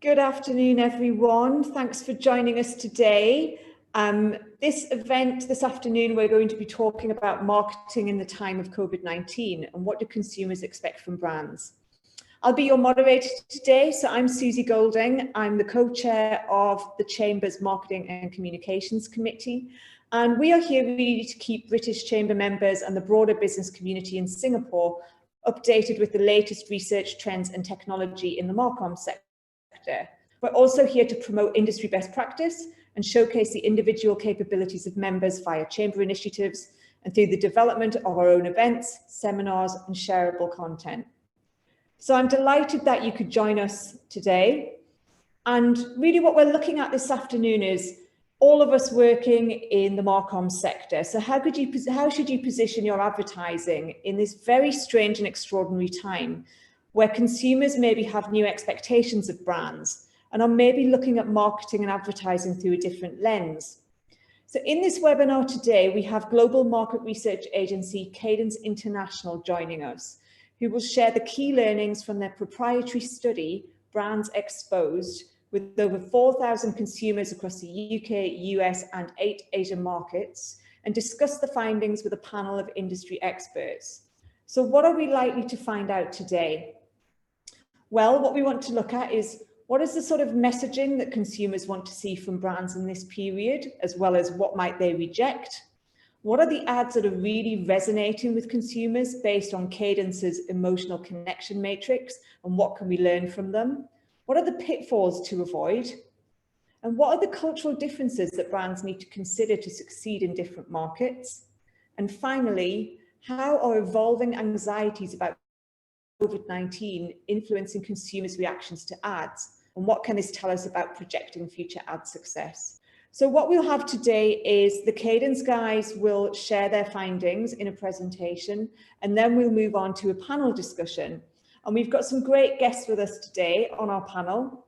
Good afternoon, everyone. Thanks for joining us today. This event this afternoon, we're going to be talking about marketing in the time of COVID-19 and what do consumers expect from brands. I'll be your moderator today. So I'm Suzy Goulding. I'm the co-chair of the Chamber's Marketing and Communications Committee. And we are here really to keep British Chamber members and the broader business community in Singapore updated with the latest research, trends and technology in the marcom sector. We're also here to promote industry best practice and showcase the individual capabilities of members via chamber initiatives and through the development of our own events, seminars and shareable content. So I'm delighted that you could join us today. And really what we're looking at this afternoon is all of us working in the marcom sector. So how should you position your advertising in this very strange and extraordinary time where consumers maybe have new expectations of brands and are maybe looking at marketing and advertising through a different lens? So in this webinar today, we have global market research agency Kadence International joining us, who will share the key learnings from their proprietary study, Brands Exposed, with over 4,000 consumers across the UK, US and 8 Asian markets, and discuss the findings with a panel of industry experts. So what are we likely to find out today? Well, what we want to look at is what is the sort of messaging that consumers want to see from brands in this period, as well as what might they reject? What are the ads that are really resonating with consumers based on Kadence's emotional connection matrix, and what can we learn from them? What are the pitfalls to avoid? And what are the cultural differences that brands need to consider to succeed in different markets? And finally, how are evolving anxieties about COVID-19 influencing consumers' reactions to ads? And what can this tell us about projecting future ad success? So what we'll have today is the Kadence guys will share their findings in a presentation, and then we'll move on to a panel discussion. And we've got some great guests with us today on our panel.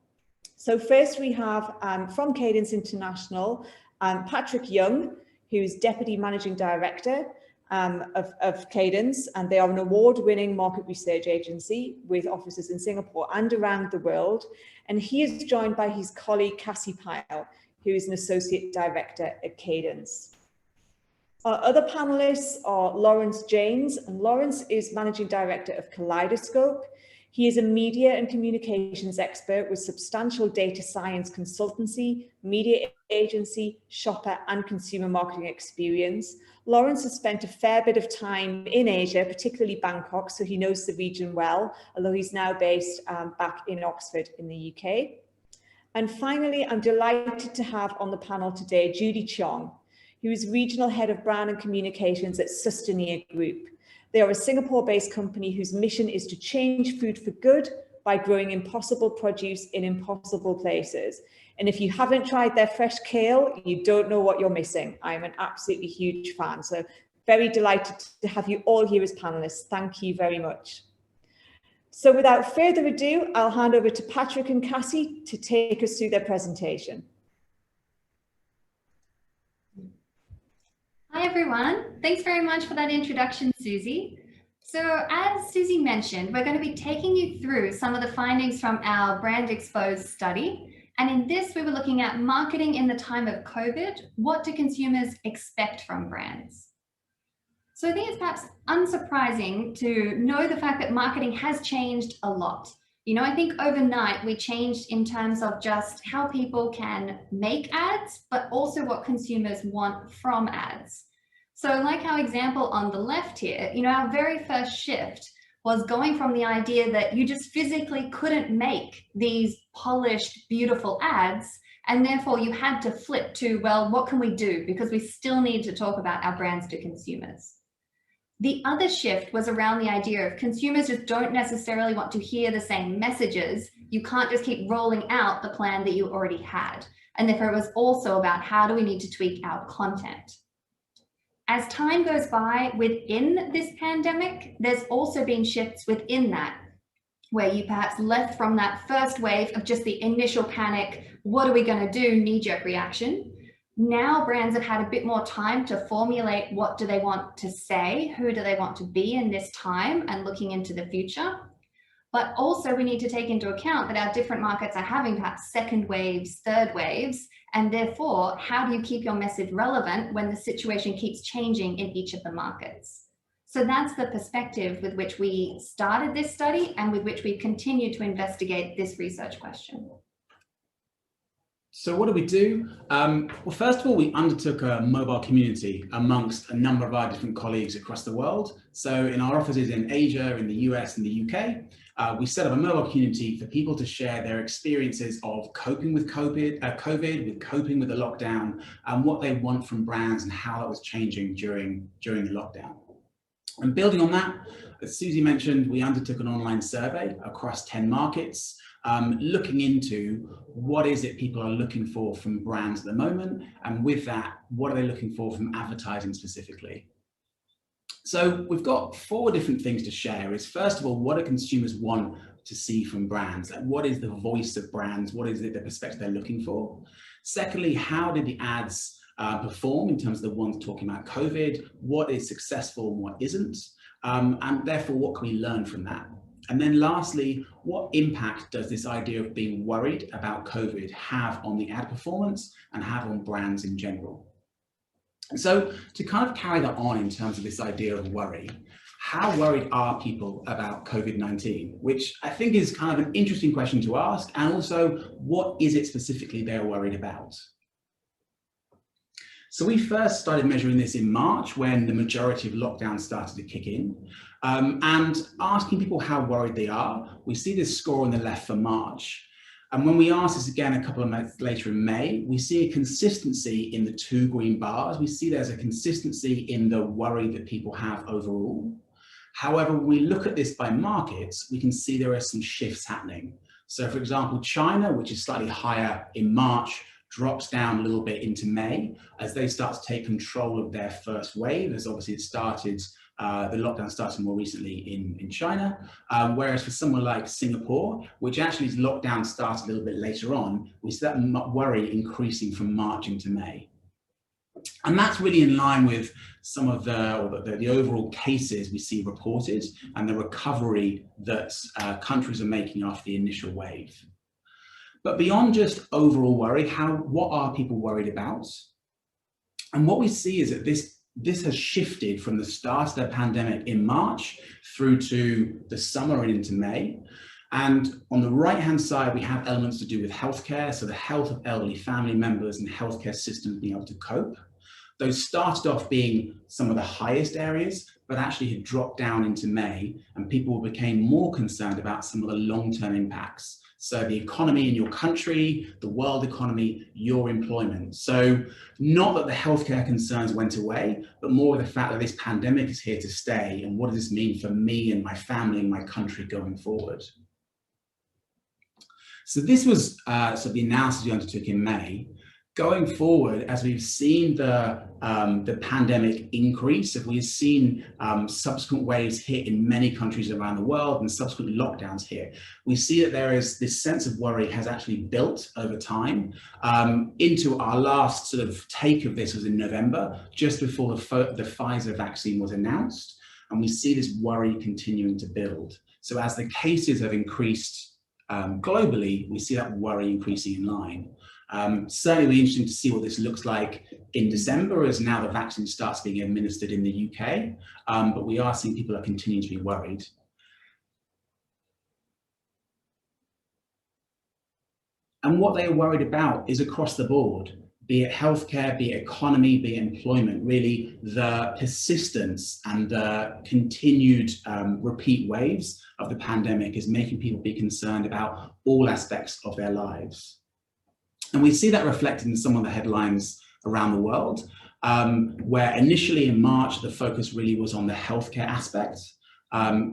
So first we have from Kadence International, Patrick Young, who's Deputy Managing Director of Kadence, and they are an award-winning market research agency with offices in Singapore and around the world. And he is joined by his colleague Cassie, who is an Associate Director at Kadence. Our other panelists are Lawrence James, and Lawrence is Managing Director of Collidascope. He is a media and communications expert with substantial data science consultancy, media agency, shopper and consumer marketing experience. Lawrence has spent a fair bit of time in Asia, particularly Bangkok, so he knows the region well, although he's now based back in Oxford in the UK. And finally, I'm delighted to have on the panel today Judy Cheong, who is Regional Head of Brand and Communications at Sustenir Group. They are a Singapore-based company whose mission is to change food for good by growing impossible produce in impossible places. And if you haven't tried their fresh kale, you don't know what you're missing. I'm an absolutely huge fan. So very delighted to have you all here as panelists. Thank you very much. So without further ado, I'll hand over to Patrick and Cassie to take us through their presentation. Hi everyone, thanks very much for that introduction, Suzy. So as Suzy mentioned, we're going to be taking you through some of the findings from our Brand Exposed study. And in this, we were looking at marketing in the time of COVID. What do consumers expect from brands? So I think it's perhaps unsurprising to know the fact that marketing has changed a lot. You know, I think overnight we changed in terms of just how people can make ads, but also what consumers want from ads. So like our example on the left here, you know, our very first shift was going from the idea that you just physically couldn't make these polished, beautiful ads, and therefore you had to flip to, well, what can we do? Because we still need to talk about our brands to consumers. The other shift was around the idea of consumers just don't necessarily want to hear the same messages. You can't just keep rolling out the plan that you already had. And therefore it was also about how do we need to tweak our content. As time goes by within this pandemic, there's also been shifts within that, where you perhaps left from that first wave of just the initial panic, what are we going to do, knee-jerk reaction. Now brands have had a bit more time to formulate what do they want to say, who do they want to be in this time and looking into the future. But also we need to take into account that our different markets are having perhaps second waves, third waves, and therefore, how do you keep your message relevant when the situation keeps changing in each of the markets? So that's the perspective with which we started this study and with which we continue to investigate this research question. So what do we do? Well, first of all, we undertook a mobile community amongst a number of our different colleagues across the world. So in our offices in Asia, in the US and the UK, we set up a mobile community for people to share their experiences of coping with COVID, with coping with the lockdown, and what they want from brands and how that was changing during the lockdown. And building on that, as Suzy mentioned, we undertook an online survey across 10 markets, looking into what is it people are looking for from brands at the moment, and with that, what are they looking for from advertising specifically. So we've got 4 different things to share. Is first of all, what do consumers want to see from brands? Like, what is the voice of brands? What is it, the perspective they're looking for? Secondly, how did the ads perform in terms of the ones talking about COVID? What is successful and what isn't? And therefore, what can we learn from that? And then lastly, what impact does this idea of being worried about COVID have on the ad performance and have on brands in general? And so to kind of carry that on in terms of this idea of worry, how worried are people about COVID-19? Which I think is kind of an interesting question to ask, and also what is it specifically they're worried about? So we first started measuring this in March when the majority of lockdowns started to kick in, and asking people how worried they are. We see this score on the left for March. And when we ask this again a couple of months later in May, we see a consistency in the 2 green bars. We see there's a consistency in the worry that people have overall. However, when we look at this by markets, we can see there are some shifts happening. So for example, China, which is slightly higher in March, drops down a little bit into May as they start to take control of their first wave, as obviously it started, the lockdown started more recently in China, whereas for somewhere like Singapore, which actually is lockdown started a little bit later on, we see that worry increasing from March into May. And that's really in line with some of the overall cases we see reported and the recovery that countries are making after the initial wave. But beyond just overall worry, what are people worried about? And what we see is that this has shifted from the start of the pandemic in March through to the summer and into May. And on the right-hand side, we have elements to do with healthcare, so the health of elderly family members and healthcare systems being able to cope. Those started off being some of the highest areas, but actually had dropped down into May, and people became more concerned about some of the long-term impacts. So the economy in your country, the world economy, your employment. So not that the healthcare concerns went away, but more the fact that this pandemic is here to stay, and what does this mean for me and my family and my country going forward? So this was the analysis we undertook in May. Going forward, as we've seen the pandemic increase, if we've seen subsequent waves hit in many countries around the world and subsequent lockdowns here, we see that there is this sense of worry has actually built over time. Into our last sort of take of this was in November, just before the Pfizer vaccine was announced, and we see this worry continuing to build. So as the cases have increased globally, we see that worry increasing in line. Certainly it'll be interesting to see what this looks like in December as now the vaccine starts being administered in the UK, but we are seeing people are continuing to be worried. And what they are worried about is across the board, be it healthcare, be it economy, be it employment. Really, the persistence and the continued repeat waves of the pandemic is making people be concerned about all aspects of their lives. And we see that reflected in some of the headlines around the world, where initially in March, the focus really was on the healthcare aspect.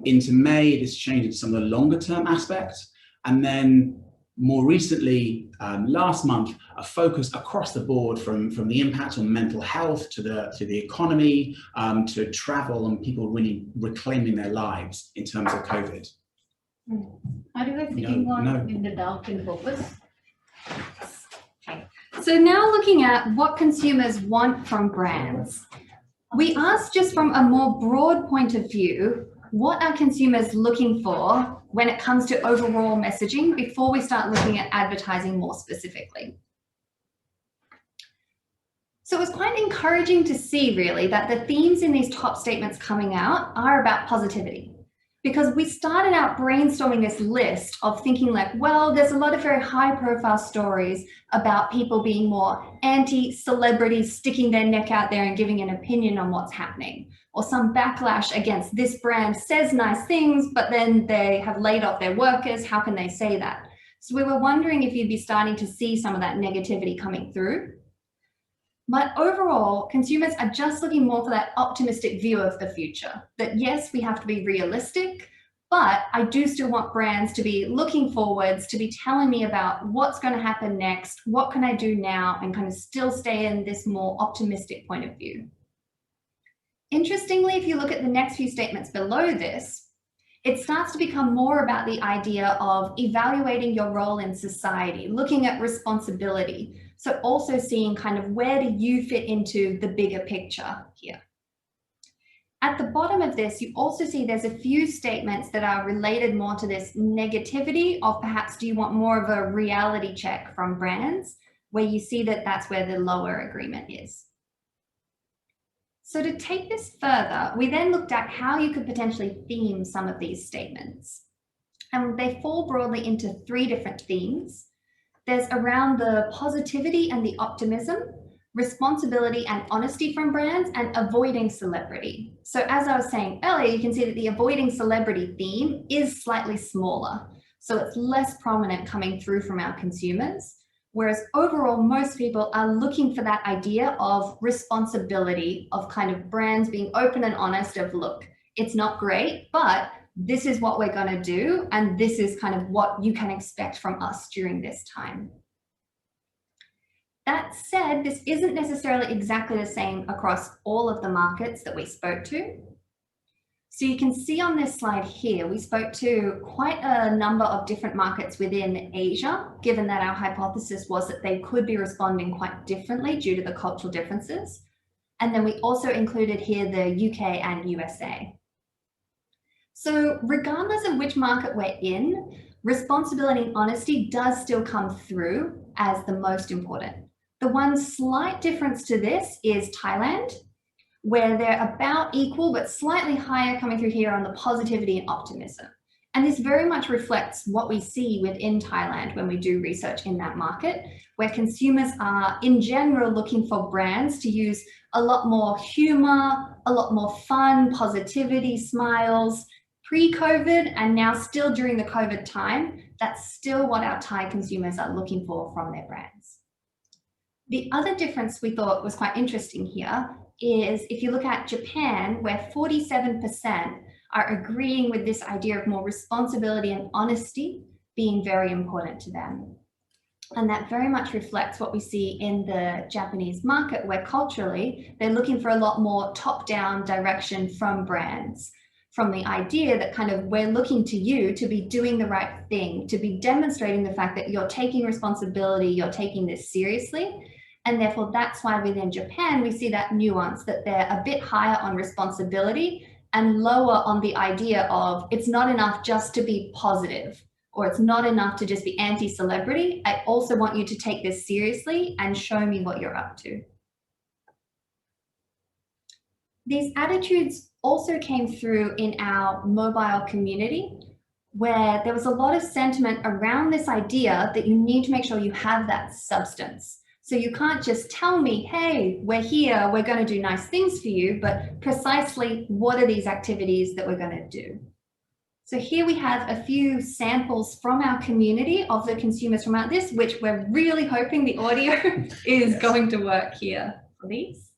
Into May, this changed to some of the longer term aspects. And then more recently, last month, a focus across the board from the impact on mental health to the economy, to travel and people really reclaiming their lives in terms of COVID. Are you guys sitting in the dark in focus? So now looking at what consumers want from brands, we asked just from a more broad point of view, what are consumers looking for when it comes to overall messaging before we start looking at advertising more specifically. So it was quite encouraging to see really that the themes in these top statements coming out are about positivity. Because we started out brainstorming this list of thinking like, well, there's a lot of very high profile stories about people being more anti-celebrities, sticking their neck out there and giving an opinion on what's happening. Or some backlash against this brand says nice things, but then they have laid off their workers. How can they say that? So we were wondering if you'd be starting to see some of that negativity coming through. But overall, consumers are just looking more for that optimistic view of the future. That yes, we have to be realistic, but I do still want brands to be looking forwards, to be telling me about what's going to happen next, what can I do now, and kind of still stay in this more optimistic point of view. Interestingly, if you look at the next few statements below this, it starts to become more about the idea of evaluating your role in society, looking at responsibility. So also seeing kind of where do you fit into the bigger picture here. At the bottom of this, you also see there's a few statements that are related more to this negativity of perhaps do you want more of a reality check from brands, where you see that that's where the lower agreement is. So to take this further, we then looked at how you could potentially theme some of these statements. And they fall broadly into 3 different themes. There's around the positivity and the optimism, responsibility and honesty from brands, and avoiding celebrity. So as I was saying earlier, you can see that the avoiding celebrity theme is slightly smaller. So it's less prominent coming through from our consumers. Whereas overall, most people are looking for that idea of responsibility, of kind of brands being open and honest of, look, it's not great, but this is what we're going to do, and this is kind of what you can expect from us during this time. That said, this isn't necessarily exactly the same across all of the markets that we spoke to. So you can see on this slide here, we spoke to quite a number of different markets within Asia, given that our hypothesis was that they could be responding quite differently due to the cultural differences. And then we also included here the UK and USA. So regardless of which market we're in, responsibility and honesty does still come through as the most important. The one slight difference to this is Thailand, where they're about equal, but slightly higher coming through here on the positivity and optimism. And this very much reflects what we see within Thailand when we do research in that market, where consumers are in general looking for brands to use a lot more humor, a lot more fun, positivity, smiles, pre-COVID, and now still during the COVID time. That's still what our Thai consumers are looking for from their brands. The other difference we thought was quite interesting here is if you look at Japan, where 47% are agreeing with this idea of more responsibility and honesty being very important to them. And that very much reflects what we see in the Japanese market, where culturally they're looking for a lot more top-down direction from brands, from the idea that kind of we're looking to you to be doing the right thing, to be demonstrating the fact that you're taking responsibility, you're taking this seriously. And therefore, that's why within Japan, we see that nuance that they're a bit higher on responsibility and lower on the idea of it's not enough just to be positive, or it's not enough to just be anti-celebrity. I also want you to take this seriously and show me what you're up to. These attitudes also came through in our mobile community, where there was a lot of sentiment around this idea that you need to make sure you have that substance. So you can't just tell me, hey, we're here, we're going to do nice things for you, but precisely what are these activities that we're going to do? So here we have a few samples from our community of the consumers from out this, which we're really hoping the audio is going to work here for these.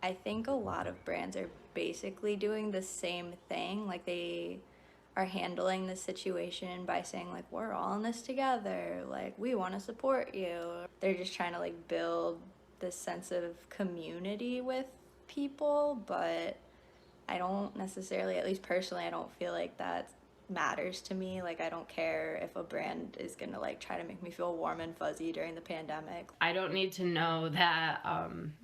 I think a lot of brands are basically doing the same thing. Like they are handling the situation by saying like, we're all in this together. Like we want to support you. They're just trying to like build this sense of community with people, but I don't necessarily, at least personally, I don't feel like that matters to me. Like I don't care if a brand is gonna like try to make me feel warm and fuzzy during the pandemic. I don't need to know that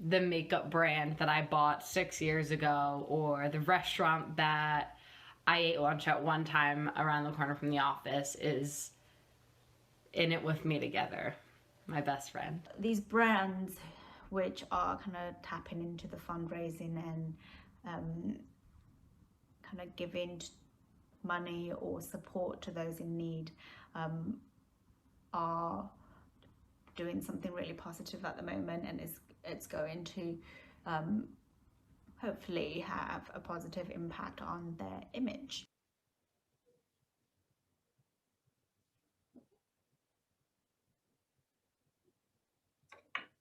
the makeup brand that I bought 6 years ago or the restaurant that I ate lunch at one time around the corner from the office is in it with me together, my best friend. These brands which are kind of tapping into the fundraising and kind of giving money or support to those in need are doing something really positive at the moment, and it's going to hopefully have a positive impact on their image.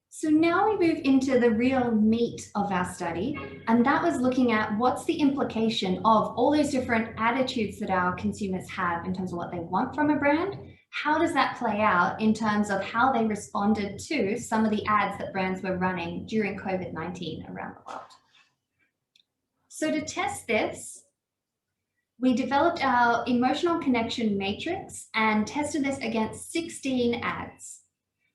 So now we move into the real meat of our study, and that was looking at what's the implication of all these different attitudes that our consumers have in terms of what they want from a brand. How does that play out in terms of how they responded to some of the ads that brands were running during COVID-19 around the world? So to test this, we developed our emotional connection matrix and tested this against 16 ads.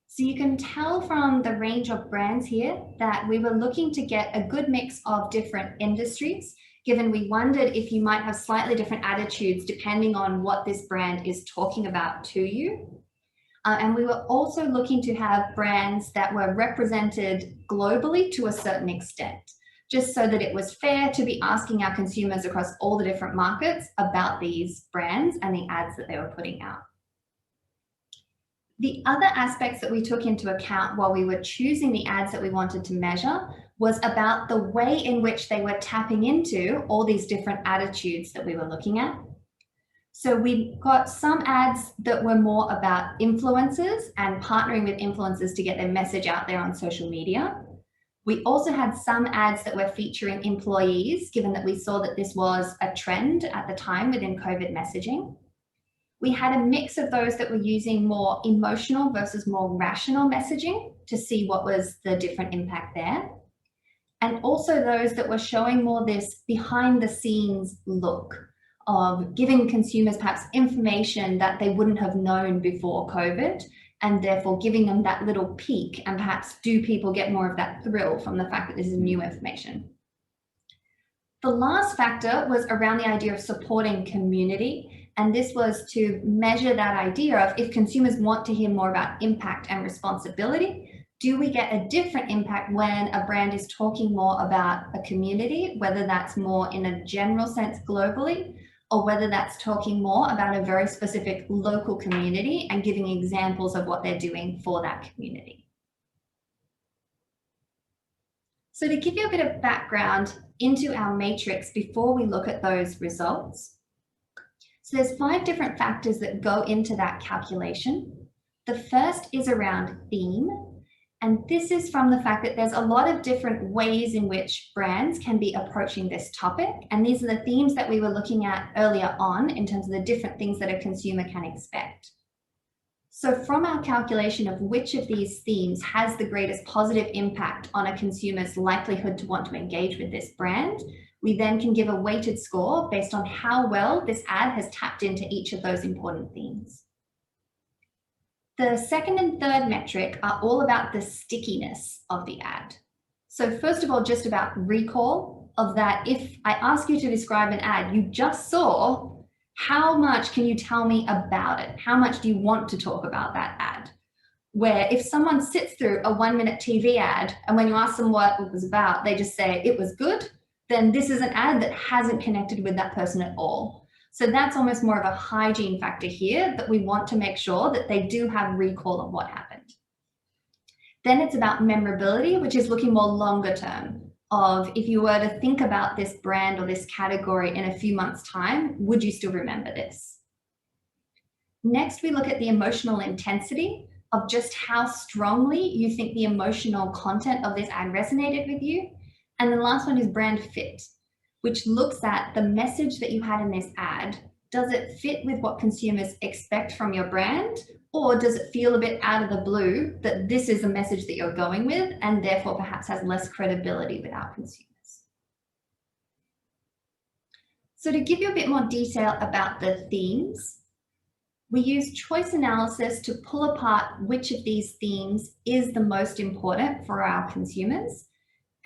So you can tell from the range of brands here that we were looking to get a good mix of different industries, given we wondered if you might have slightly different attitudes depending on what this brand is talking about to you. And we were also looking to have brands that were represented globally to a certain extent, just so that it was fair to be asking our consumers across all the different markets about these brands and the ads that they were putting out. The other aspects that we took into account while we were choosing the ads that we wanted to measure was about the way in which they were tapping into all these different attitudes that we were looking at. So we got some ads that were more about influencers and partnering with influencers to get their message out there on social media. We also had some ads that were featuring employees, given that we saw that this was a trend at the time within COVID messaging. We had a mix of those that were using more emotional versus more rational messaging to see what was the different impact there. And also those that were showing more this behind the scenes look of giving consumers perhaps information that they wouldn't have known before COVID, and therefore giving them that little peek, and perhaps do people get more of that thrill from the fact that this is new information. The last factor was around the idea of supporting community. And this was to measure that idea of if consumers want to hear more about impact and responsibility, do we get a different impact when a brand is talking more about a community, whether that's more in a general sense globally, or whether that's talking more about a very specific local community and giving examples of what they're doing for that community. So to give you a bit of background into our matrix before we look at those results, so there's 5 different factors that go into that calculation. The first is around theme. And this is from the fact that there's a lot of different ways in which brands can be approaching this topic. And these are the themes that we were looking at earlier on in terms of the different things that a consumer can expect. So from our calculation of which of these themes has the greatest positive impact on a consumer's likelihood to want to engage with this brand, we then can give a weighted score based on how well this ad has tapped into each of those important themes. The second and third metric are all about the stickiness of the ad. So first of all, just about recall of that. If I ask you to describe an ad you just saw, how much can you tell me about it? How much do you want to talk about that ad? Where if someone sits through a 1-minute TV ad and when you ask them what it was about, they just say it was good, then this is an ad that hasn't connected with that person at all. So that's almost more of a hygiene factor here, that we want to make sure that they do have recall of what happened. Then it's about memorability, which is looking more longer term of if you were to think about this brand or this category in a few months' time, would you still remember this? Next, we look at the emotional intensity of just how strongly you think the emotional content of this ad resonated with you. And the last one is brand fit, which looks at the message that you had in this ad. Does it fit with what consumers expect from your brand? Or does it feel a bit out of the blue that this is a message that you're going with and therefore perhaps has less credibility with our consumers? So to give you a bit more detail about the themes, we use choice analysis to pull apart which of these themes is the most important for our consumers.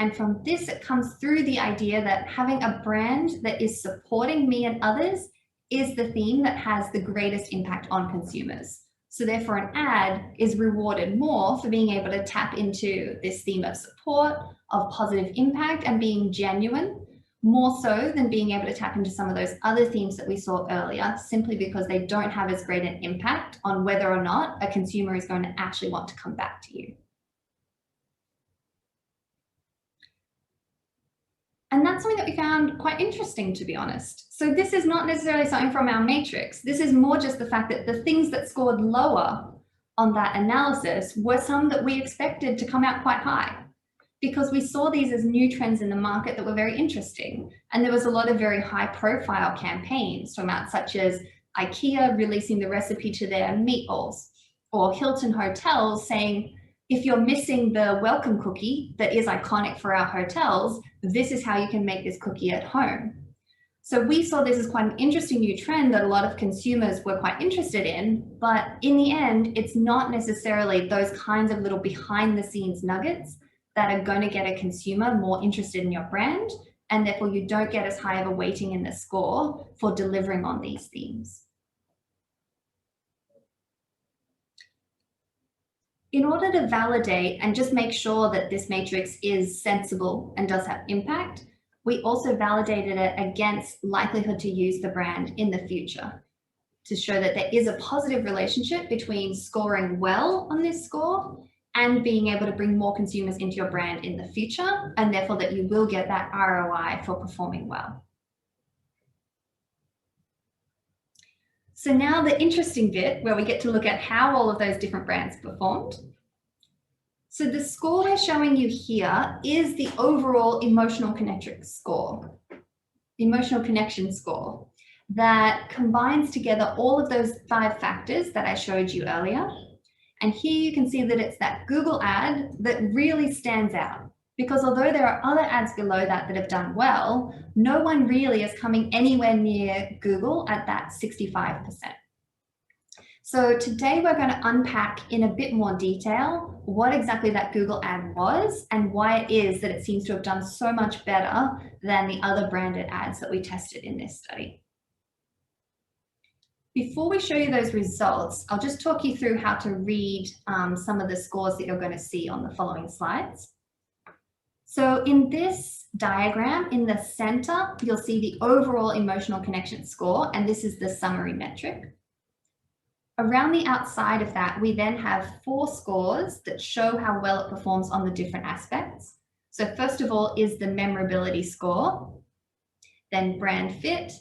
And from this, it comes through the idea that having a brand that is supporting me and others is the theme that has the greatest impact on consumers. So therefore, an ad is rewarded more for being able to tap into this theme of support, of positive impact, and being genuine, more so than being able to tap into some of those other themes that we saw earlier, simply because they don't have as great an impact on whether or not a consumer is going to actually want to come back to you. And that's something that we found quite interesting, to be honest. So this is not necessarily something from our matrix. This is more just the fact that the things that scored lower on that analysis were some that we expected to come out quite high, because we saw these as new trends in the market that were very interesting. And there was a lot of very high profile campaigns from out, such as IKEA releasing the recipe to their meatballs, or Hilton Hotels saying, if you're missing the welcome cookie that is iconic for our hotels, this is how you can make this cookie at home. So we saw this as quite an interesting new trend that a lot of consumers were quite interested in, but in the end, it's not necessarily those kinds of little behind the scenes nuggets that are going to get a consumer more interested in your brand, and therefore you don't get as high of a weighting in the score for delivering on these themes. In order to validate and just make sure that this matrix is sensible and does have impact, we also validated it against likelihood to use the brand in the future to show that there is a positive relationship between scoring well on this score and being able to bring more consumers into your brand in the future, and therefore that you will get that ROI for performing well. So now the interesting bit where we get to look at how all of those different brands performed. So the score we're showing you here is the overall emotional connection score that combines together all of those 5 factors that I showed you earlier. And here you can see that it's that Google ad that really stands out, because although there are other ads below that that have done well, no one really is coming anywhere near Google at that 65%. So today we're going to unpack in a bit more detail what exactly that Google ad was and why it is that it seems to have done so much better than the other branded ads that we tested in this study. Before we show you those results, I'll just talk you through how to read some of the scores that you're going to see on the following slides. So in this diagram, in the center, you'll see the overall emotional connection score, and this is the summary metric. Around the outside of that, we then have 4 scores that show how well it performs on the different aspects. So first of all is the memorability score, then brand fit,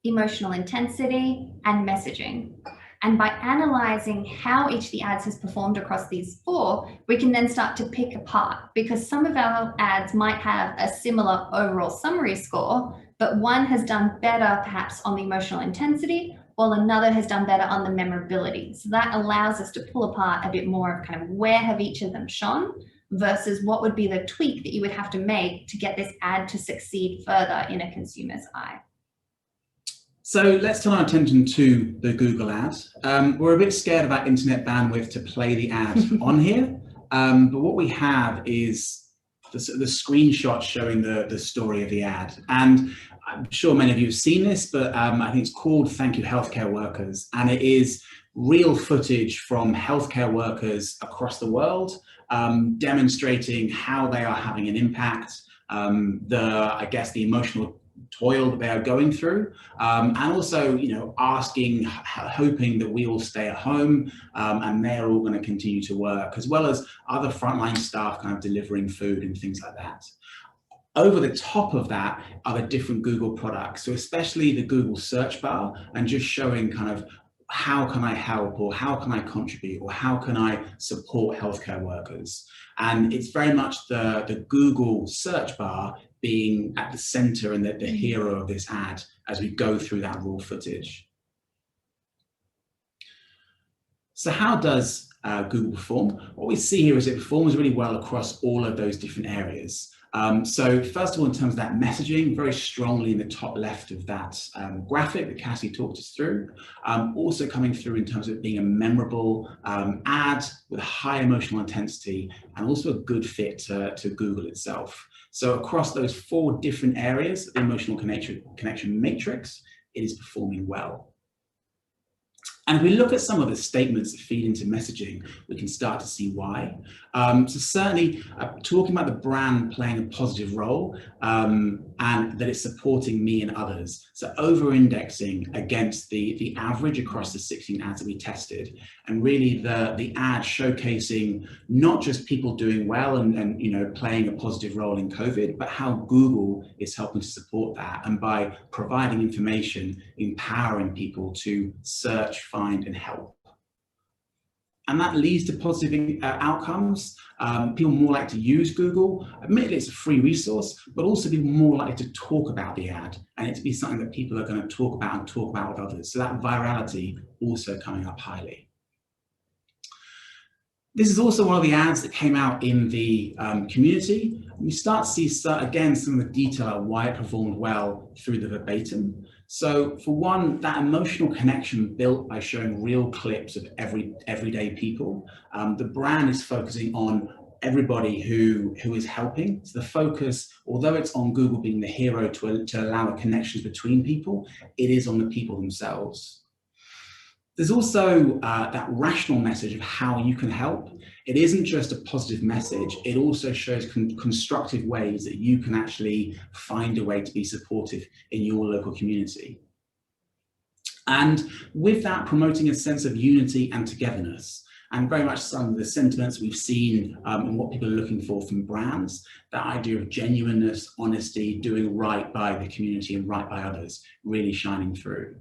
emotional intensity, and messaging. And by analyzing how each of the ads has performed across these 4, we can then start to pick apart, because some of our ads might have a similar overall summary score, but one has done better perhaps on the emotional intensity, while another has done better on the memorability. So that allows us to pull apart a bit more of kind of where have each of them shone versus what would be the tweak that you would have to make to get this ad to succeed further in a consumer's eye. So let's turn our attention to the Google ad. We're a bit scared about internet bandwidth to play the ad on here, but what we have is the screenshot showing the story of the ad. And I'm sure many of you have seen this, but I think it's called Thank You Healthcare Workers, and it is real footage from healthcare workers across the world demonstrating how they are having an impact, I guess the emotional toil that they are going through, and also, you know, asking, hoping that we all stay at home and they're all going to continue to work, as well as other frontline staff kind of delivering food and things like that. Over the top of that are the different Google products, so especially the Google search bar, and just showing kind of how can I help, or how can I contribute, or how can I support healthcare workers. And it's very much the Google search bar being at the center and the hero of this ad as we go through that raw footage. So how does Google perform? What we see here is it performs really well across all of those different areas. So first of all, in terms of that messaging, very strongly in the top left of that graphic that Cassie talked us through, also coming through in terms of it being a memorable ad with a high emotional intensity and also a good fit to Google itself. So across those 4 different areas, the emotional connection matrix, it is performing well. And if we look at some of the statements that feed into messaging, we can start to see why. So certainly talking about the brand playing a positive role and that it's supporting me and others. So over-indexing against the average across the 16 ads that we tested, and really the ad showcasing not just people doing well and you know, playing a positive role in COVID, but how Google is helping to support that, and by providing information, empowering people to search, find, and help. And that leads to positive outcomes. People more like to use Google. Admittedly, it's a free resource, but also people more likely to talk about the ad, and it to be something that people are going to talk about and talk about with others. So that virality also coming up highly. This is also one of the ads that came out in the community. We start to see, again, some of the detail of why it performed well through the verbatim. So for one, that emotional connection built by showing real clips of everyday people. The brand is focusing on everybody who is helping. So the focus, although it's on Google being the hero to allow the connections between people, it is on the people themselves. There's also that rational message of how you can help. It isn't just a positive message, it also shows constructive ways that you can actually find a way to be supportive in your local community. And with that, promoting a sense of unity and togetherness, and very much some of the sentiments we've seen and what people are looking for from brands, that idea of genuineness, honesty, doing right by the community and right by others, really shining through.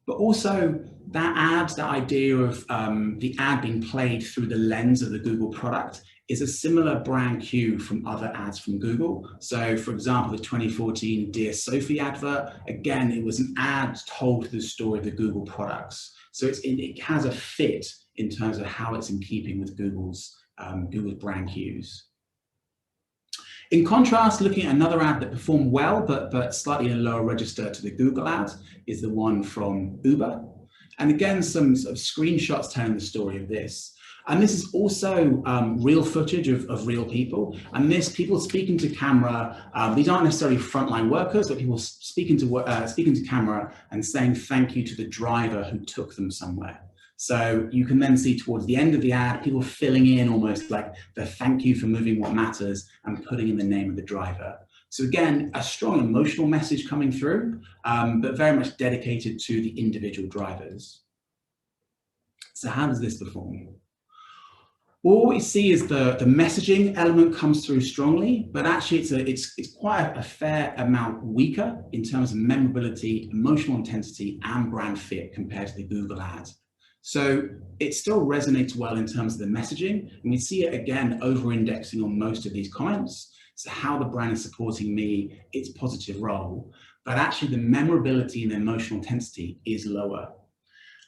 But also that idea of the ad being played through the lens of the Google product is a similar brand cue from other ads from Google. So for example, the 2014 Dear Sophie advert, again, it was an ad told through the story of the Google products. So it has a fit in terms of how it's in keeping with Google's brand cues. In contrast, looking at another ad that performed well, but slightly in a lower register to the Google ad, is the one from Uber. And again, some sort of screenshots telling the story of this. And this is also real footage of real people. And people speaking to camera, these aren't necessarily frontline workers, but people speaking to camera and saying thank you to the driver who took them somewhere. So you can then see towards the end of the ad, people filling in almost like the thank you for moving what matters and putting in the name of the driver. So again, a strong emotional message coming through, but very much dedicated to the individual drivers. So how does this perform? Well, what we see is the messaging element comes through strongly, but actually it's quite a fair amount weaker in terms of memorability, emotional intensity, and brand fit compared to the Google ad. So it still resonates well in terms of the messaging, and we see it again over-indexing on most of these comments. So how the brand is supporting me, its positive role, but actually the memorability and the emotional intensity is lower.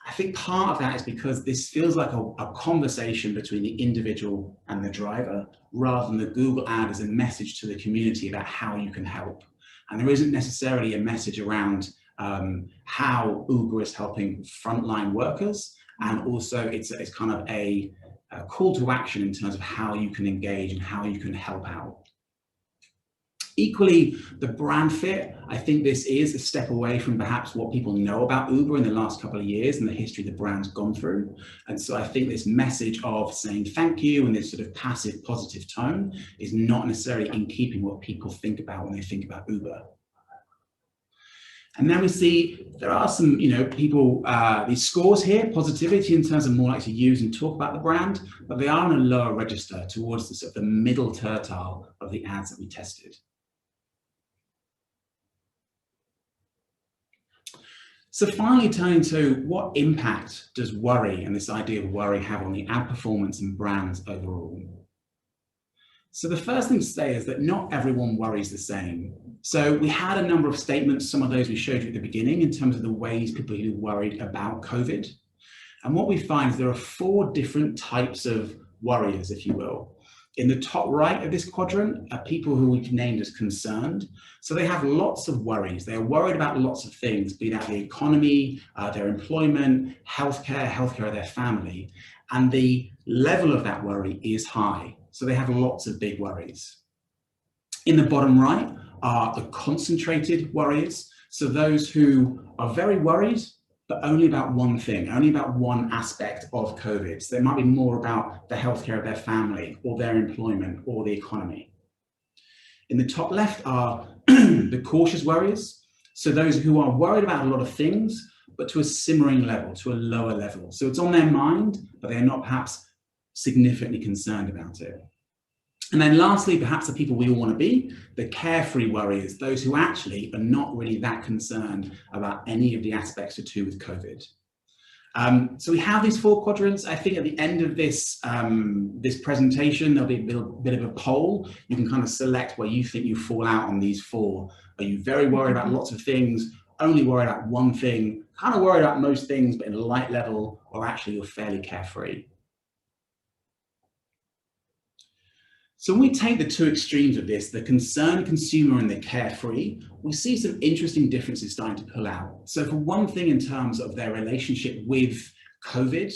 I think part of that is because this feels like a conversation between the individual and the driver, rather than the Google ad as a message to the community about how you can help. And there isn't necessarily a message around how Uber is helping frontline workers. And also it's kind of a call to action in terms of how you can engage and how you can help out. Equally, the brand fit, I think this is a step away from perhaps what people know about Uber in the last couple of years and the history the brand's gone through. And so I think this message of saying thank you and this sort of passive positive tone is not necessarily in keeping what people think about when they think about Uber. And then we see there are some, people, these scores here, positivity in terms of more like to use and talk about the brand, but they are on a lower register towards the sort of the middle tertile of the ads that we tested. So finally, turning to what impact does worry and this idea of worry have on the ad performance and brands overall? So the first thing to say is that not everyone worries the same. So we had a number of statements, some of those we showed you at the beginning in terms of the ways people who worried about COVID. And what we find is there are 4 different types of worriers, if you will. In the top right of this quadrant are people who we've named as concerned. So they have lots of worries. They're worried about lots of things, be that the economy, their employment, healthcare of their family. And the level of that worry is high. So they have lots of big worries. In the bottom right are the concentrated worriers. So those who are very worried, but only about one thing, only about one aspect of COVID. So they might be more about the healthcare of their family or their employment or the economy. In the top left are the cautious worriers. So those who are worried about a lot of things, but to a simmering level, to a lower level. So it's on their mind, but they're not perhaps significantly concerned about it. And then lastly, perhaps the people we all want to be, the carefree worriers, those who actually are not really that concerned about any of the aspects to do with COVID. So we have these 4 quadrants. I think at the end of this, this presentation, there'll be a bit of a poll. You can kind of select where you think you fall out on these 4. Are you very worried about lots of things, only worried about one thing, kind of worried about most things, but in a light level, or actually you're fairly carefree? So when we take the 2 extremes of this, the concerned consumer and the carefree, we see some interesting differences starting to pull out. So for one thing, in terms of their relationship with COVID,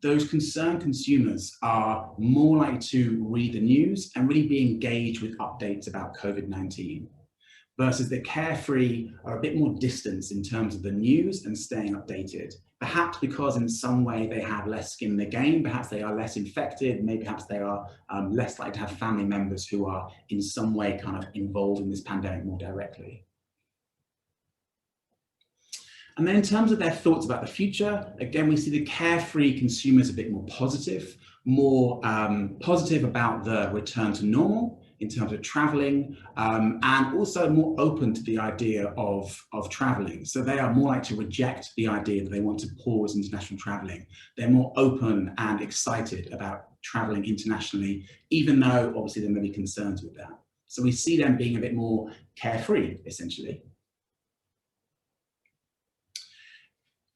those concerned consumers are more likely to read the news and really be engaged with updates about COVID-19, versus the carefree are a bit more distant in terms of the news and staying updated. Perhaps because in some way they have less skin in the game, perhaps they are less infected, maybe perhaps they are less likely to have family members who are in some way kind of involved in this pandemic more directly. And then in terms of their thoughts about the future, again, we see the carefree consumers a bit more positive about the return to normal in terms of traveling, and also more open to the idea of traveling. So they are more likely to reject the idea that they want to pause international traveling. They're more open and excited about traveling internationally, even though obviously there may be concerns with that. So we see them being a bit more carefree, essentially.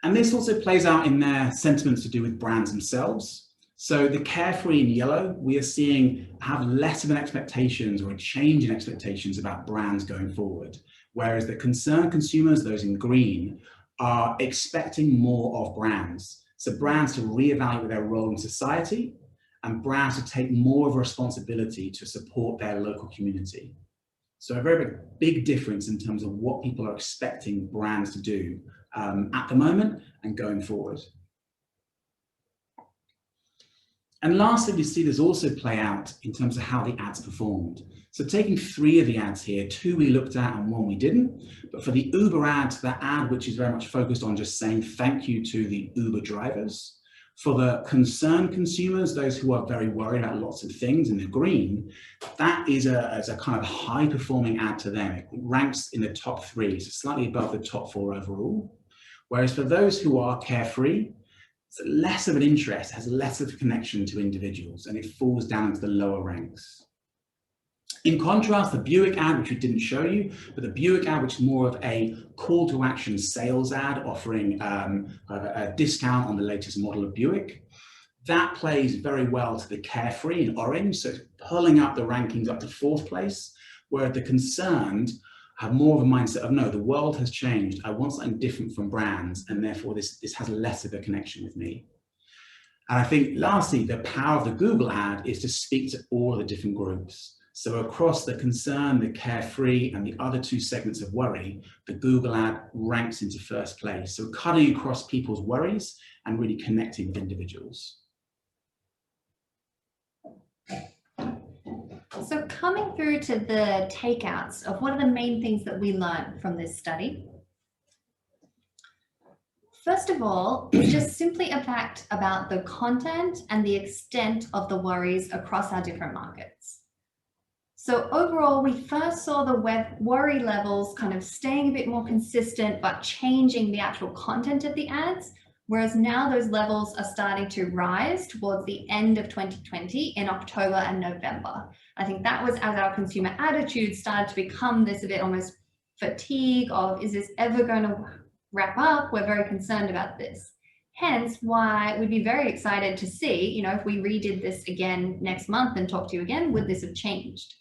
And this also plays out in their sentiments to do with brands themselves. So the carefree in yellow, we are seeing have less of an expectations or a change in expectations about brands going forward. Whereas the concerned consumers, those in green, are expecting more of brands. So brands to reevaluate their role in society and brands to take more of a responsibility to support their local community. So a very big difference in terms of what people are expecting brands to do at the moment and going forward. And lastly, we see this also play out in terms of how the ads performed. So taking 3 of the ads here, 2 we looked at and 1 we didn't. But for the Uber ad, that ad which is very much focused on just saying thank you to the Uber drivers. For the concerned consumers, those who are very worried about lots of things in the green, that is a kind of high performing ad to them. It ranks in the top 3, so slightly above the top 4 overall. Whereas for those who are carefree, it's less of an interest, has less of a connection to individuals, and it falls down into the lower ranks. In contrast, the Buick ad, which we didn't show you, but the Buick ad, which is more of a call to action sales ad offering a discount on the latest model of Buick, that plays very well to the carefree in orange, so it's pulling up the rankings up to 4th place, where the concerned have more of a mindset of, no, the world has changed. I want something different from brands, and therefore this has less of a connection with me. And I think lastly, the power of the Google ad is to speak to all of the different groups. So across the concern, the carefree, and the other 2 segments of worry, the Google ad ranks into 1st place. So cutting across people's worries and really connecting with individuals. So coming through to the takeouts of what are the main things that we learned from this study? First of all, it's just simply a fact about the content and the extent of the worries across our different markets. So overall, we first saw the worry levels kind of staying a bit more consistent, but changing the actual content of the ads. Whereas now those levels are starting to rise towards the end of 2020 in October and November. I think that was as our consumer attitudes started to become this a bit almost fatigue of, is this ever going to wrap up? We're very concerned about this. Hence why we'd be very excited to see, if we redid this again next month and talk to you again, would this have changed?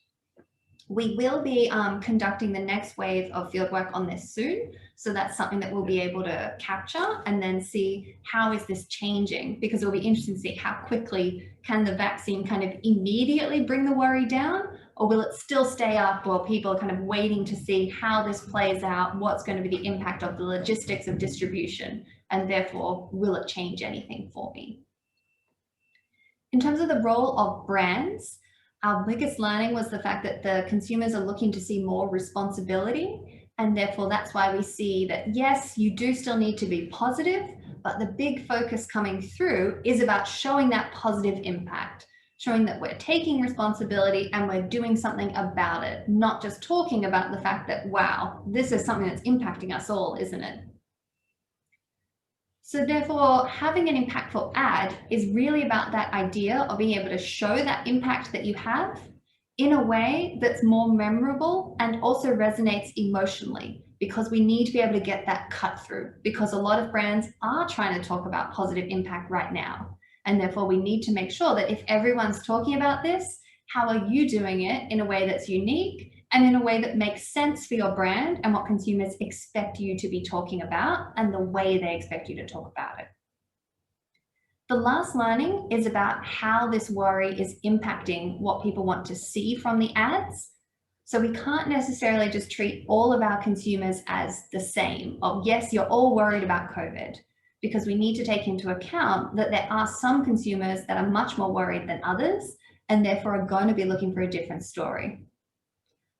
We will be conducting the next wave of fieldwork on this soon. So that's something that we'll be able to capture and then see how is this changing, because it'll be interesting to see how quickly can the vaccine kind of immediately bring the worry down, or will it still stay up, or people are kind of waiting to see how this plays out, what's going to be the impact of the logistics of distribution, and therefore will it change anything for me? In terms of the role of brands, our biggest learning was the fact that the consumers are looking to see more responsibility, and therefore that's why we see that, yes, you do still need to be positive, but the big focus coming through is about showing that positive impact, showing that we're taking responsibility and we're doing something about it, not just talking about the fact that, wow, this is something that's impacting us all, isn't it? So therefore, having an impactful ad is really about that idea of being able to show that impact that you have in a way that's more memorable and also resonates emotionally, because we need to be able to get that cut through, because a lot of brands are trying to talk about positive impact right now. And therefore, we need to make sure that if everyone's talking about this, how are you doing it in a way that's unique and in a way that makes sense for your brand and what consumers expect you to be talking about and the way they expect you to talk about it. The last learning is about how this worry is impacting what people want to see from the ads. So we can't necessarily just treat all of our consumers as the same. Oh, yes, you're all worried about COVID, because we need to take into account that there are some consumers that are much more worried than others, and therefore are going to be looking for a different story.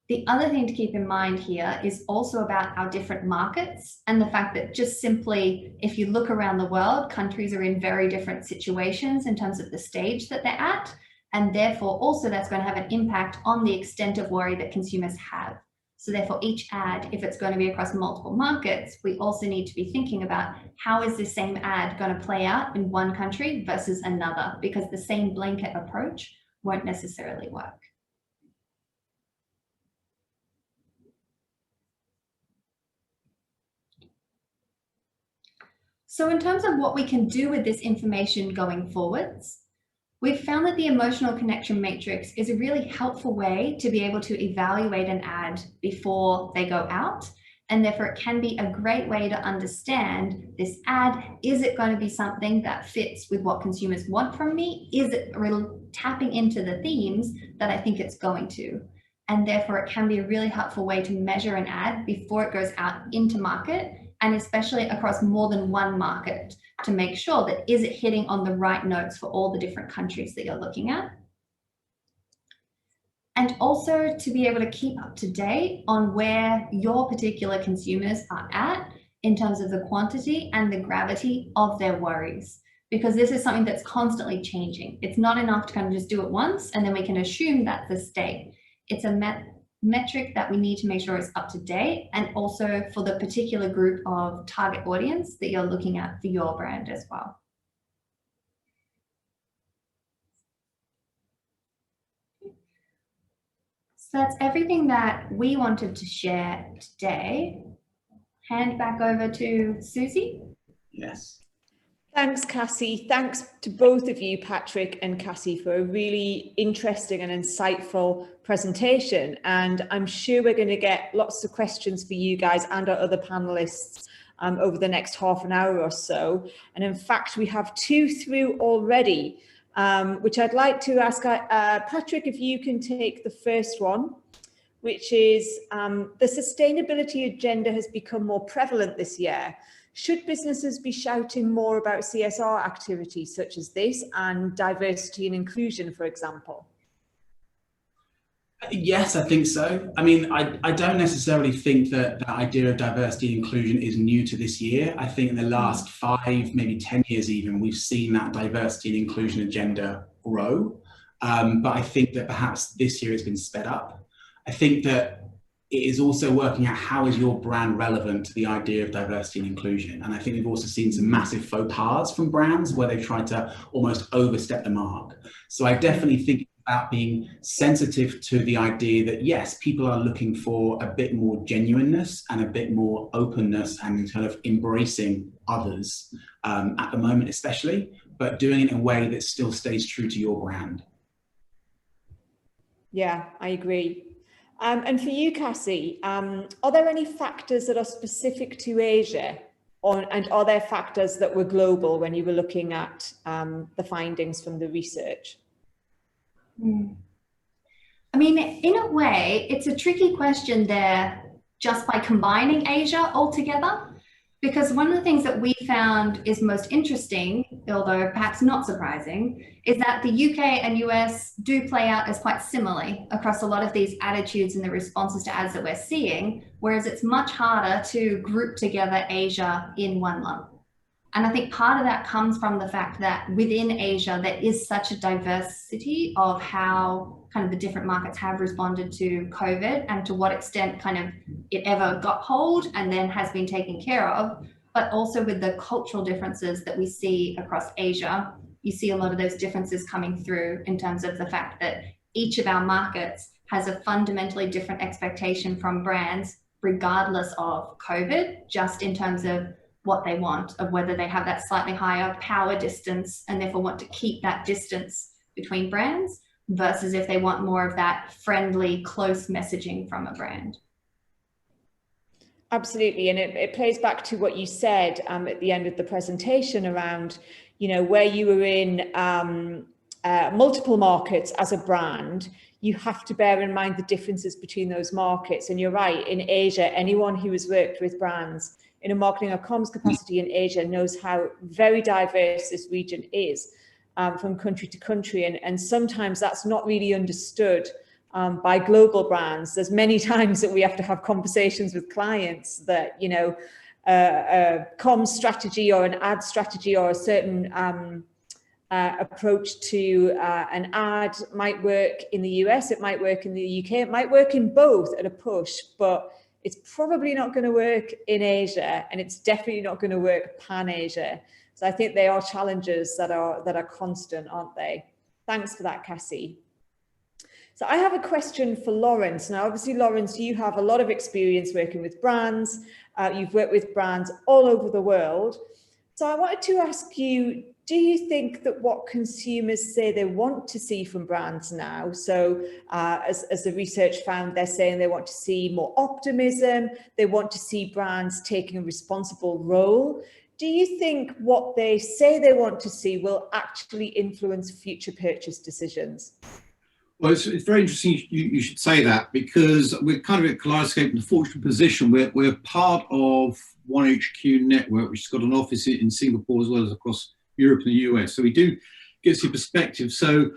The other thing to keep in mind here is also about our different markets, and the fact that just simply, if you look around the world, countries are in very different situations in terms of the stage that they're at, and therefore also that's going to have an impact on the extent of worry that consumers have. So therefore each ad, if it's going to be across multiple markets, we also need to be thinking about how is this same ad going to play out in one country versus another, because the same blanket approach won't necessarily work. So in terms of what we can do with this information going forwards, we've found that the emotional connection matrix is a really helpful way to be able to evaluate an ad before they go out. And therefore it can be a great way to understand this ad. Is it going to be something that fits with what consumers want from me? Is it really tapping into the themes that I think it's going to? And therefore it can be a really helpful way to measure an ad before it goes out into market, and especially across more than one market, to make sure that is it hitting on the right notes for all the different countries that you're looking at. And also to be able to keep up to date on where your particular consumers are at in terms of the quantity and the gravity of their worries, because this is something that's constantly changing. It's not enough to kind of just do it once and then we can assume that's the state. It's a metric that we need to make sure is up to date, and also for the particular group of target audience that you're looking at for your brand as well. So that's everything that we wanted to share today. Hand back over to Suzy. Yes. Thanks, Cassie. Thanks to both of you, Patrick and Cassie, for a really interesting and insightful presentation. And I'm sure we're going to get lots of questions for you guys and our other panelists over the next half an hour or so. And in fact, we have 2 through already, which I'd like to ask Patrick if you can take the first one, which is the sustainability agenda has become more prevalent this year. Should businesses be shouting more about CSR activities such as this and diversity and inclusion, for example? Yes, I think so. I mean, I don't necessarily think that the idea of diversity and inclusion is new to this year. I think in the last 5, maybe 10 years even, we've seen that diversity and inclusion agenda grow. But I think that perhaps this year it's been sped up. I think that it is also working out how is your brand relevant to the idea of diversity and inclusion. And I think we've also seen some massive faux pas from brands where they've tried to almost overstep the mark. So I definitely think it's about being sensitive to the idea that, yes, people are looking for a bit more genuineness and a bit more openness and kind of embracing others at the moment, especially, but doing it in a way that still stays true to your brand. Yeah, I agree. And for you, Cassie, are there any factors that are specific to Asia, and are there factors that were global when you were looking at the findings from the research? I mean, in a way, it's a tricky question there just by combining Asia altogether, because one of the things that we found is most interesting, although perhaps not surprising, is that the UK and US do play out as quite similarly across a lot of these attitudes and the responses to ads that we're seeing, whereas it's much harder to group together Asia in one lump. And I think part of that comes from the fact that within Asia, there is such a diversity of how kind of the different markets have responded to COVID and to what extent kind of it ever got hold and then has been taken care of, but also with the cultural differences that we see across Asia. You see a lot of those differences coming through in terms of the fact that each of our markets has a fundamentally different expectation from brands, regardless of COVID, just in terms of what they want, of whether they have that slightly higher power distance and therefore want to keep that distance between brands, versus if they want more of that friendly, close messaging from a brand. Absolutely, and it plays back to what you said at the end of the presentation around, you know, where you were in multiple markets as a brand, you have to bear in mind the differences between those markets. And you're right, in Asia, anyone who has worked with brands in a marketing or comms capacity in Asia knows how very diverse this region is from country to country. And sometimes that's not really understood by global brands. There's many times that we have to have conversations with clients that, you know, a comms strategy or an ad strategy or a certain approach to an ad might work in the US, it might work in the UK, it might work in both at a push, but it's probably not going to work in Asia, and it's definitely not going to work pan-Asia. So I think they are challenges that are constant, aren't they? Thanks for that, Cassie. So I have a question for Lawrence. Now, obviously, Lawrence, you have a lot of experience working with brands. You've worked with brands all over the world. So I wanted to ask you, do you think that what consumers say they want to see from brands now, so as the research found, they're saying they want to see more optimism, they want to see brands taking a responsible role. Do you think what they say they want to see will actually influence future purchase decisions? Well, it's very interesting you should say that, because we're kind of at Collidascope in the fortunate position where we're part of One HQ network, which has got an office in Singapore as well as across Europe and the US. So we do get some perspective. So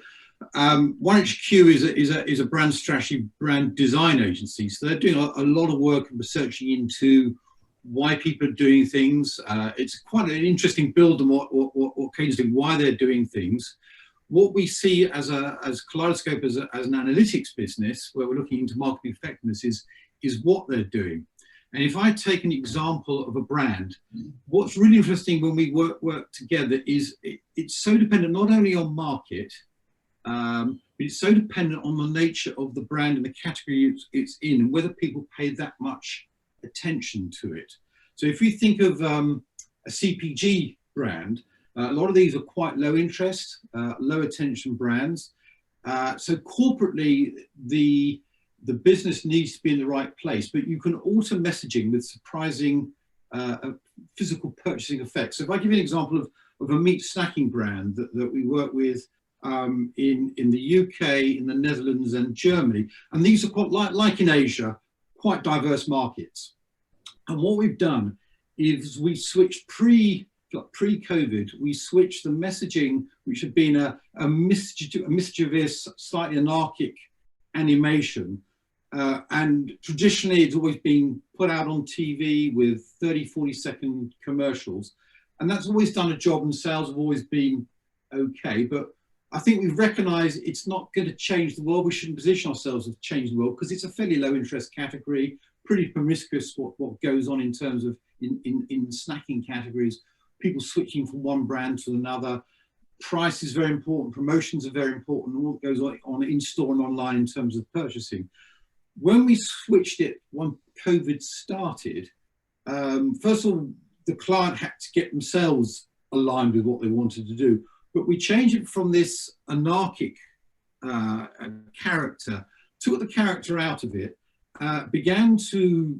One HQ is a brand strategy, brand design agency. So they're doing a lot of work and researching into why people are doing things. It's quite an interesting build on what Kate's doing, why they're doing things. What we see as Collidascope as an analytics business, where we're looking into marketing effectiveness, is what they're doing. And if I take an example of a brand, what's really interesting when we work together is it's so dependent not only on market, but it's so dependent on the nature of the brand and the category it's in, and whether people pay that much attention to it. So if you think of a CPG brand, a lot of these are quite low interest, low attention brands. So corporately, the business needs to be in the right place, but you can alter messaging with surprising physical purchasing effects. So if I give you an example of a meat snacking brand that we work with in the UK, in the Netherlands and Germany, and these are quite like in Asia, quite diverse markets. And what we've done is we switched pre-COVID, we switched the messaging, which had been a mischievous, slightly anarchic animation. And traditionally, it's always been put out on TV with 30, 40-second commercials. And that's always done a job, and sales have always been okay. But I think we've recognized it's not going to change the world. We shouldn't position ourselves as changing the world, because it's a fairly low interest category, pretty promiscuous what goes on in terms of in snacking categories, people switching from one brand to another. Price is very important, promotions are very important, and what goes on in store and online in terms of purchasing. When we switched it, when COVID started, first of all, the client had to get themselves aligned with what they wanted to do. But we changed it from this anarchic character took the character out of it, began to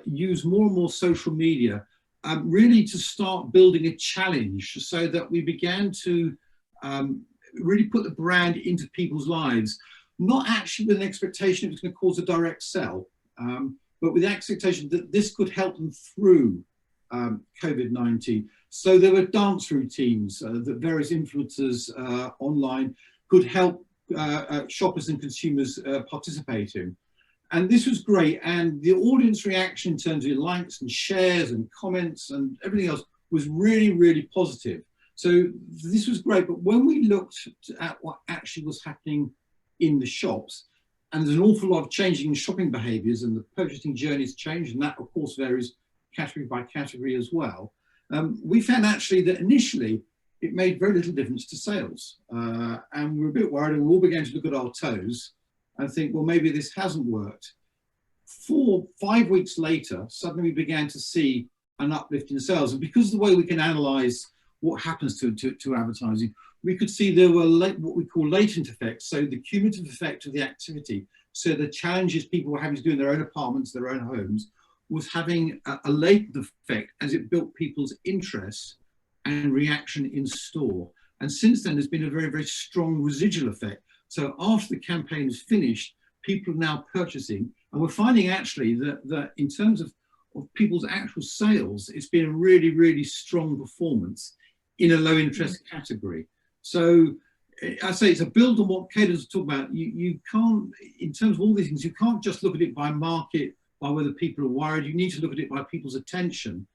use more and more social media, really to start building a challenge, so that we began to really put the brand into people's lives, not actually with an expectation it was going to cause a direct sell, but with the expectation that this could help them through COVID-19. So there were dance routines that various influencers online could help shoppers and consumers participate in. And this was great. And the audience reaction in terms of likes and shares and comments and everything else was really, really positive. So this was great. But when we looked at what actually was happening in the shops, and there's an awful lot of changing in shopping behaviours, and the purchasing journeys change, and that of course varies category by category as well. We found actually that initially it made very little difference to sales, and we were a bit worried, and we all began to look at our toes and think, well, maybe this hasn't worked. 4 or 5 weeks later, suddenly we began to see an uplift in sales, and because of the way we can analyse what happens to advertising, we could see there were what we call latent effects, so the cumulative effect of the activity. So the challenges people were having to do in their own apartments, their own homes, was having a latent effect as it built people's interest and reaction in store. And since then, there's been a very, very strong residual effect. So after the campaign is finished, people are now purchasing. And we're finding actually that in terms of people's actual sales, it's been a really, really strong performance in a low interest category. So I say it's a build on what Kadence was talking about. You can't, in terms of all these things, you can't just look at it by market, by whether people are worried. You need to look at it by people's attention,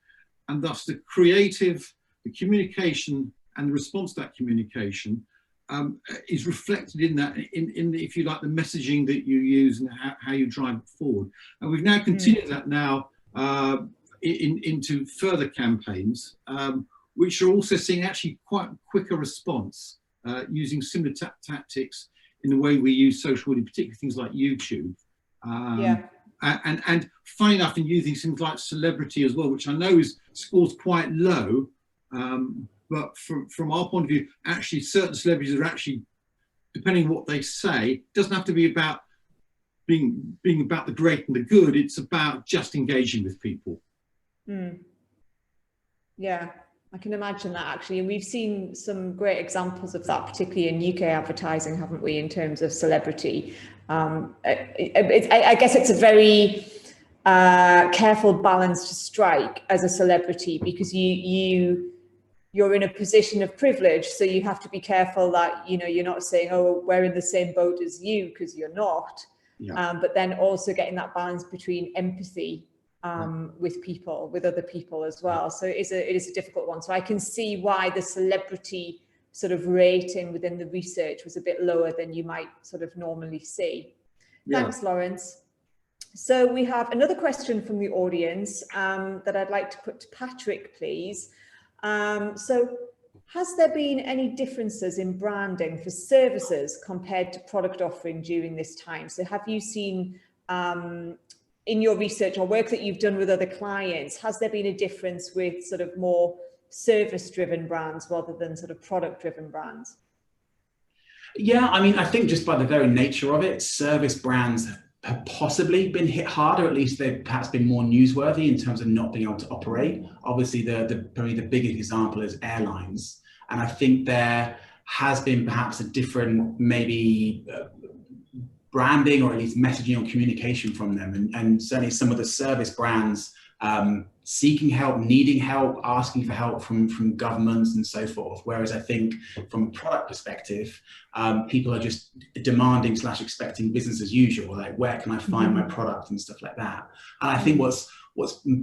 and thus the creative, the communication, and the response to that communication is reflected in that, in the, if you like, the messaging that you use and how you drive it forward. And we've now continued that now into further campaigns, which are also seeing actually quite quicker response using similar tactics in the way we use social media, particularly things like YouTube. And funny enough, in using things like celebrity as well, which I know scores quite low, but from our point of view, actually certain celebrities are actually, depending on what they say, it doesn't have to be about being about the great and the good. It's about just engaging with people. Yeah, I can imagine that actually, and we've seen some great examples of that, particularly in UK advertising, haven't we, in terms of celebrity. I guess it's a very careful balance to strike as a celebrity, because you're in a position of privilege, so you have to be careful that you're not saying, oh, we're in the same boat as you, because you're not. But then also getting that balance between empathy with people, with other people as well. So it is a difficult one. So I can see why the celebrity sort of rating within the research was a bit lower than you might sort of normally see. Thanks, Lawrence. So we have another question from the audience that I'd like to put to Patrick, please. So has there been any differences in branding for services compared to product offering during this time? So have you seen in your research or work that you've done with other clients, has there been a difference with sort of more service-driven brands rather than sort of product-driven brands? Yeah, I mean, I think just by the very nature of it, service brands have possibly been hit harder. At least they've perhaps been more newsworthy in terms of not being able to operate. Obviously, probably the biggest example is airlines. And I think there has been perhaps a different maybe branding, or at least messaging or communication from them. And certainly some of the service brands seeking help, needing help, asking for help from governments and so forth. Whereas I think from a product perspective, people are just demanding / expecting business as usual, like where can I find my product and stuff like that. And I think what's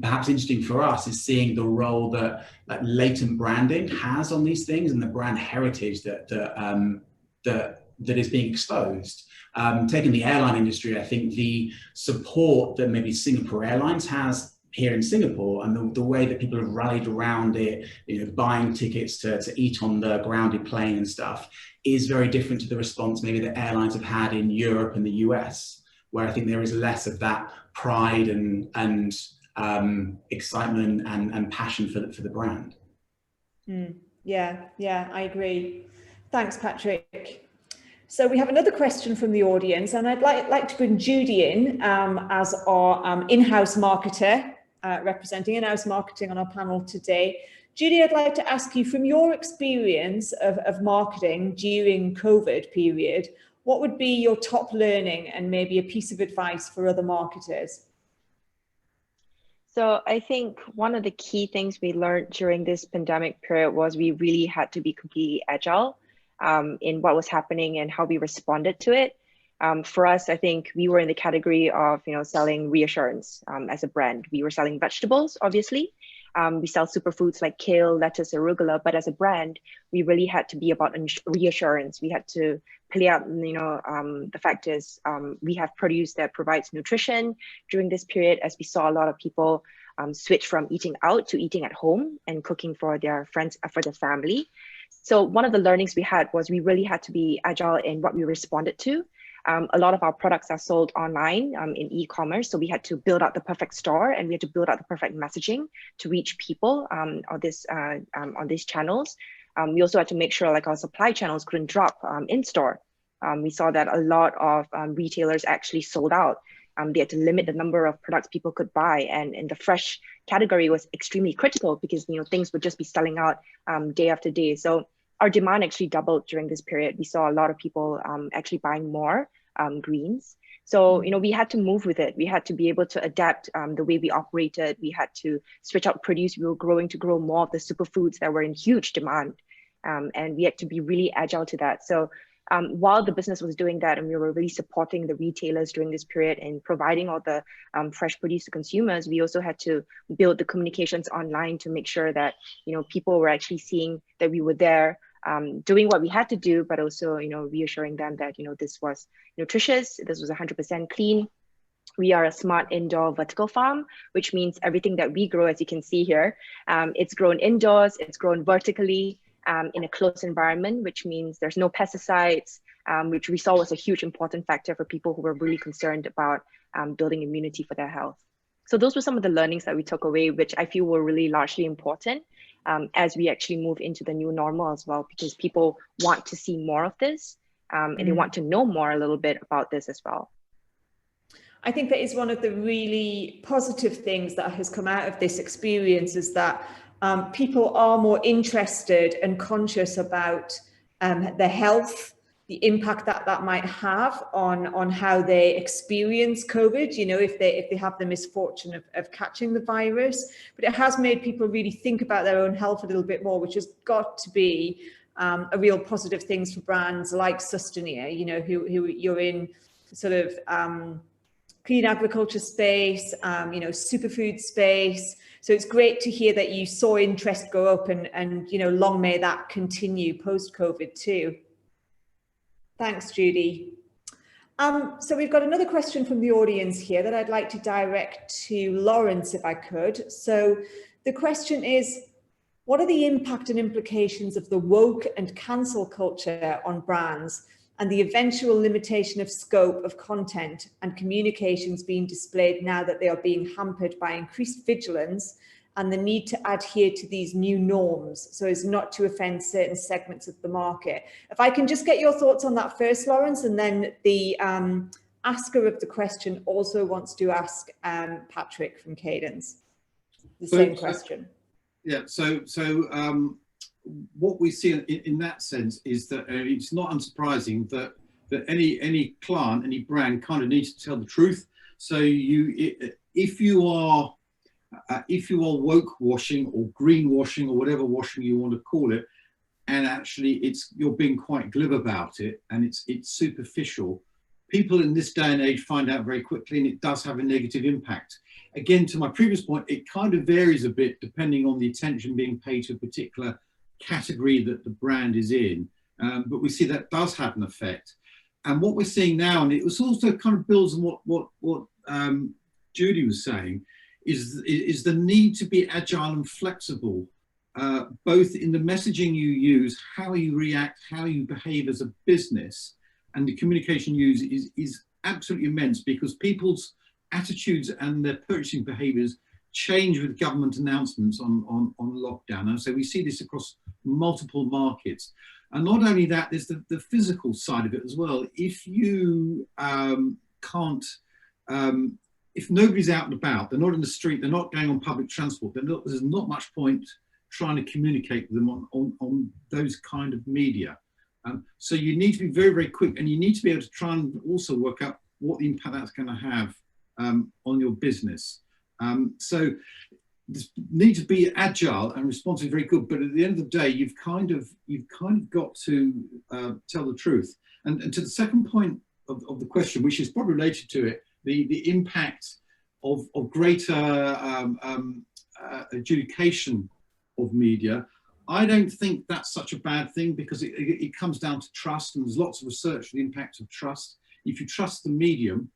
perhaps interesting for us is seeing the role that latent branding has on these things, and the brand heritage that is being exposed. Taking the airline industry, I think the support that maybe Singapore Airlines has here in Singapore, and the way that people have rallied around it, buying tickets to eat on the grounded plane and stuff, is very different to the response maybe that airlines have had in Europe and the US, where I think there is less of that pride and excitement and passion for the brand. Yeah, I agree. Thanks, Patrick. So we have another question from the audience, and I'd like to bring Judy in as our in-house marketer, representing in-house marketing on our panel today. Judy, I'd like to ask you, from your experience of marketing during COVID period, what would be your top learning and maybe a piece of advice for other marketers? So I think one of the key things we learned during this pandemic period was we really had to be completely agile in what was happening and how we responded to it. For us, I think we were in the category of, selling reassurance as a brand. We were selling vegetables, obviously. We sell superfoods like kale, lettuce, arugula, but as a brand, we really had to be about reassurance. We had to play out, the fact is we have produce that provides nutrition during this period, as we saw a lot of people switch from eating out to eating at home and cooking for their friends, for their family. So one of the learnings we had was we really had to be agile in what we responded to. A lot of our products are sold online in e-commerce, so we had to build out the perfect store, and we had to build out the perfect messaging to reach people on these channels. We also had to make sure our supply channels couldn't drop in store. We saw that a lot of retailers actually sold out. They had to limit the number of products people could buy, and the fresh category was extremely critical because things would just be selling out day after day. So our demand actually doubled during this period. We saw a lot of people actually buying more greens. So, we had to move with it. We had to be able to adapt the way we operated. We had to switch out produce. We were growing to grow more of the superfoods that were in huge demand. And we had to be really agile to that. So while the business was doing that, and we were really supporting the retailers during this period and providing all the fresh produce to consumers, we also had to build the communications online to make sure that, people were actually seeing that we were there, doing what we had to do, but also, reassuring them that, this was nutritious, this was 100% clean. We are a smart indoor vertical farm, which means everything that we grow, as you can see here, it's grown indoors, it's grown vertically in a closed environment, which means there's no pesticides, which we saw was a huge important factor for people who were really concerned about building immunity for their health. So those were some of the learnings that we took away, which I feel were really largely important as we actually move into the new normal as well, because people want to see more of this and they want to know more a little bit about this as well. I think that is one of the really positive things that has come out of this experience, is that people are more interested and conscious about their health, the impact that might have on how they experience COVID, if they have the misfortune of catching the virus. But it has made people really think about their own health a little bit more, which has got to be a real positive things for brands like Sustenir, who you're in sort of clean agriculture space, superfood space. So it's great to hear that you saw interest go up, and long may that continue post-COVID too. Thanks, Judy. So we've got another question from the audience here that I'd like to direct to Lawrence, if I could. So the question is, what are the impact and implications of the woke and cancel culture on brands, and the eventual limitation of scope of content and communications being displayed now that they are being hampered by increased vigilance and the need to adhere to these new norms so as not to offend certain segments of the market? If I can just get your thoughts on that first, Lawrence, and then the asker of the question also wants to ask Patrick from Kadence the same question. Yeah, so what we see in that sense is that it's not unsurprising that any client, any brand kind of needs to tell the truth. So if you are woke washing or greenwashing or whatever washing you want to call it, and actually you're being quite glib about it and it's superficial, people in this day and age find out very quickly, and it does have a negative impact. Again, to my previous point, it kind of varies a bit depending on the attention being paid to a particular category that the brand is in, but we see that does have an effect. And what we're seeing now, and it was also kind of builds on what Judy was saying, is the need to be agile and flexible, both in the messaging you use, how you react, how you behave as a business, and the communication you use is absolutely immense, because people's attitudes and their purchasing behaviours change with government announcements on lockdown. And so we see this across multiple markets. And not only that, there's the physical side of it as well. If you can't, if nobody's out and about, they're not in the street, they're not going on public transport, there's not much point trying to communicate with them on those kind of media. So you need to be very, very quick, and you need to be able to try and also work out what the impact that's going to have on your business. So you need to be agile and responsive, very good. But at the end of the day, you've kind of got to tell the truth. And to the second point of the question, which is probably related to it, the impact of greater adjudication of media. I don't think that's such a bad thing, because it comes down to trust, and there's lots of research on the impact of trust. If you trust the medium